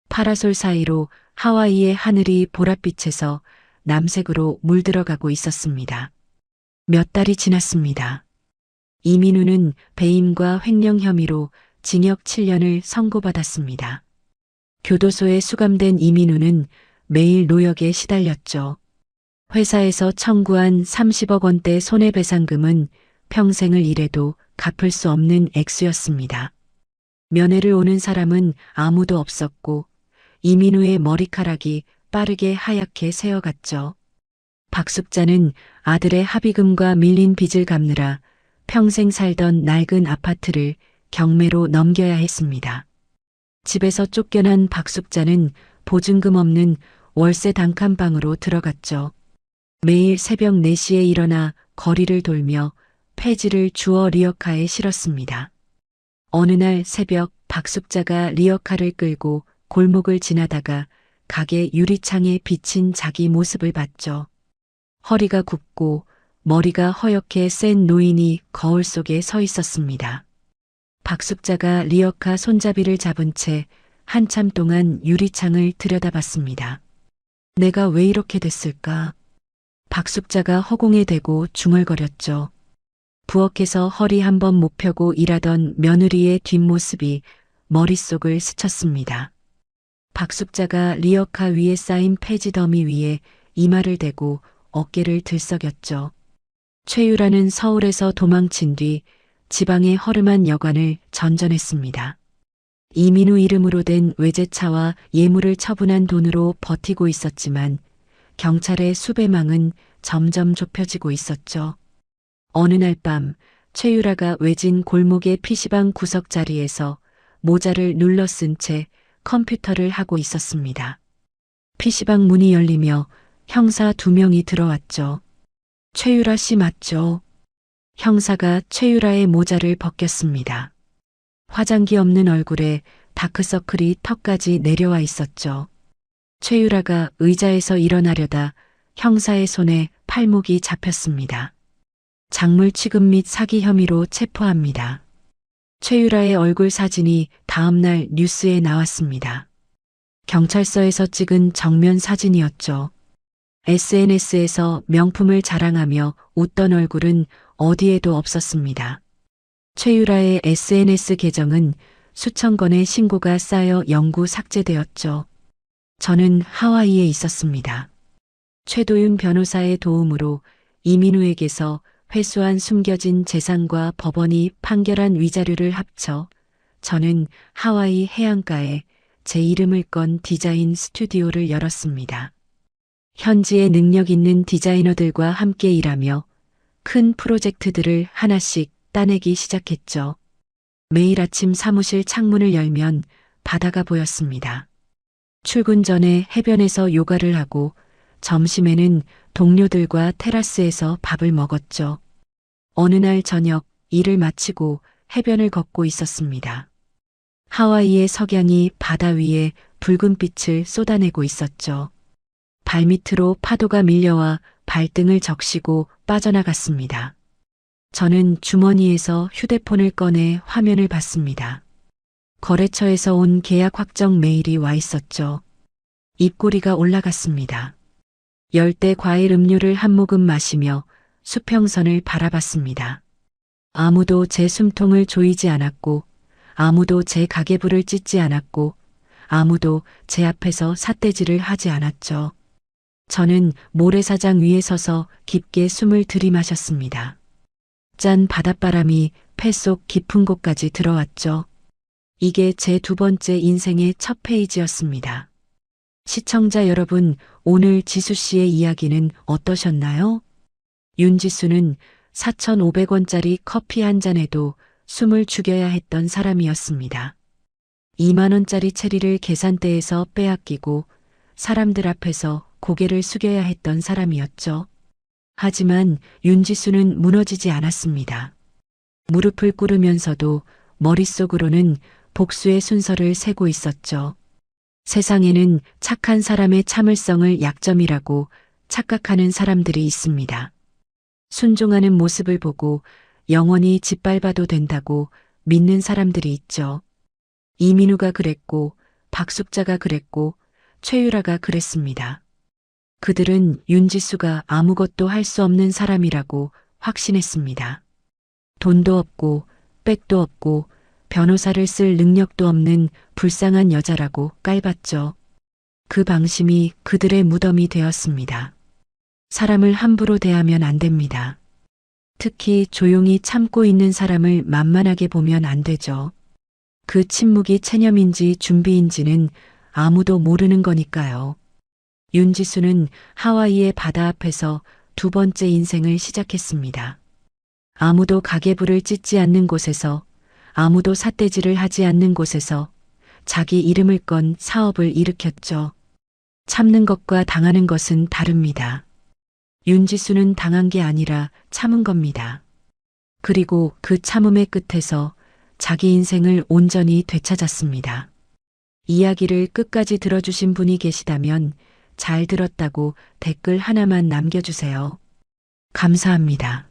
파라솔 사이로 하와이의 하늘이 보랏빛에서 남색으로 물들어가고 있었습니다. 몇 달이 지났습니다. 이민우는 배임과 횡령 혐의로 징역 7년을 선고받았습니다. 교도소에 수감된 이민우는 매일 노역에 시달렸죠. 회사에서 청구한 30억 원대 손해배상금은 평생을 일해도 갚을 수 없는 액수였습니다. 면회를 오는 사람은 아무도 없었고 이민우의 머리카락이 빠르게 하얗게 새어갔죠. 박숙자는 아들의 합의금과 밀린 빚을 갚느라 평생 살던 낡은 아파트를 경매로 넘겨야 했습니다. 집에서 쫓겨난 박숙자는 보증금 없는 월세 단칸방으로 들어갔죠. 매일 새벽 4시에 일어나 거리를 돌며 폐지를 주워 리어카에 실었습니다. 어느 날 새벽 박숙자가 리어카를 끌고 골목을 지나다가 가게 유리창에 비친 자기 모습을 봤죠. 허리가 굽고 머리가 허옇게 센 노인이 거울 속에 서 있었습니다. 박숙자가 리어카 손잡이를 잡은 채 한참 동안 유리창을 들여다봤습니다. 내가 왜 이렇게 됐을까? 박숙자가 허공에 대고 중얼거렸죠. 부엌에서 허리 한번 못 펴고 일하던 며느리의 뒷모습이 머릿속을 스쳤습니다. 박숙자가 리어카 위에 쌓인 폐지 더미 위에 이마를 대고 어깨를 들썩였죠. 최유라는 서울에서 도망친 뒤 지방의 허름한 여관을 전전했습니다. 이민우 이름으로 된 외제차와 예물을 처분한 돈으로 버티고 있었지만 경찰의 수배망은 점점 좁혀지고 있었죠. 어느 날 밤 최유라가 외진 골목의 PC방 구석 자리에서 모자를 눌러 쓴 채 컴퓨터를 하고 있었습니다. PC방 문이 열리며 형사 2명이 들어왔죠. 최유라 씨 맞죠? 형사가 최유라의 모자를 벗겼습니다. 화장기 없는 얼굴에 다크서클이 턱까지 내려와 있었죠. 최유라가 의자에서 일어나려다 형사의 손에 팔목이 잡혔습니다. 작물 취급 및 사기 혐의로 체포합니다. 최유라의 얼굴 사진이 다음날 뉴스에 나왔습니다. 경찰서에서 찍은 정면 사진이었죠. SNS에서 명품을 자랑하며 웃던 얼굴은 어디에도 없었습니다. 최유라의 SNS 계정은 수천 건의 신고가 쌓여 영구 삭제되었죠. 저는 하와이에 있었습니다. 최도윤 변호사의 도움으로 이민우에게서 회수한 숨겨진 재산과 법원이 판결한 위자료를 합쳐 저는 하와이 해안가에 제 이름을 건 디자인 스튜디오를 열었습니다. 현지의 능력 있는 디자이너들과 함께 일하며 큰 프로젝트들을 하나씩 따내기 시작했죠. 매일 아침 사무실 창문을 열면 바다가 보였습니다. 출근 전에 해변에서 요가를 하고 점심에는 동료들과 테라스에서 밥을 먹었죠. 어느 날 저녁 일을 마치고 해변을 걷고 있었습니다. 하와이의 석양이 바다 위에 붉은 빛을 쏟아내고 있었죠. 발밑으로 파도가 밀려와 발등을 적시고 빠져나갔습니다. 저는 주머니에서 휴대폰을 꺼내 화면을 봤습니다. 거래처에서 온 계약 확정 메일이 와 있었죠. 입꼬리가 올라갔습니다. 열대 과일 음료를 한 모금 마시며 수평선을 바라봤습니다. 아무도 제 숨통을 조이지 않았고, 아무도 제 가계부를 찢지 않았고, 아무도 제 앞에서 삿대질을 하지 않았죠. 저는 모래사장 위에 서서 깊게 숨을 들이마셨습니다. 짠 바닷바람이 폐 속 깊은 곳까지 들어왔죠. 이게 제 두 번째 인생의 첫 페이지였습니다. 시청자 여러분, 오늘 지수 씨의 이야기는 어떠셨나요? 윤지수는 4,500원짜리 커피 한 잔에도 숨을 죽여야 했던 사람이었습니다. 2만 원짜리 체리를 계산대에서 빼앗기고 사람들 앞에서 고개를 숙여야 했던 사람이었죠. 하지만 윤지수는 무너지지 않았습니다. 무릎을 꿇으면서도 머릿속으로는 복수의 순서를 세고 있었죠. 세상에는 착한 사람의 참을성을 약점이라고 착각하는 사람들이 있습니다. 순종하는 모습을 보고 영원히 짓밟아도 된다고 믿는 사람들이 있죠. 이민우가 그랬고, 박숙자가 그랬고, 최유라가 그랬습니다. 그들은 윤지수가 아무것도 할 수 없는 사람이라고 확신했습니다. 돈도 없고, 백도 없고, 변호사를 쓸 능력도 없는 불쌍한 여자라고 깔봤죠. 그 방심이 그들의 무덤이 되었습니다. 사람을 함부로 대하면 안 됩니다. 특히 조용히 참고 있는 사람을 만만하게 보면 안 되죠. 그 침묵이 체념인지 준비인지는 아무도 모르는 거니까요. 윤지수는 하와이의 바다 앞에서 두 번째 인생을 시작했습니다. 아무도 가계부를 찢지 않는 곳에서, 아무도 삿대질을 하지 않는 곳에서 자기 이름을 건 사업을 일으켰죠. 참는 것과 당하는 것은 다릅니다. 윤지수는 당한 게 아니라 참은 겁니다. 그리고 그 참음의 끝에서 자기 인생을 온전히 되찾았습니다. 이야기를 끝까지 들어주신 분이 계시다면 잘 들었다고 댓글 하나만 남겨주세요. 감사합니다.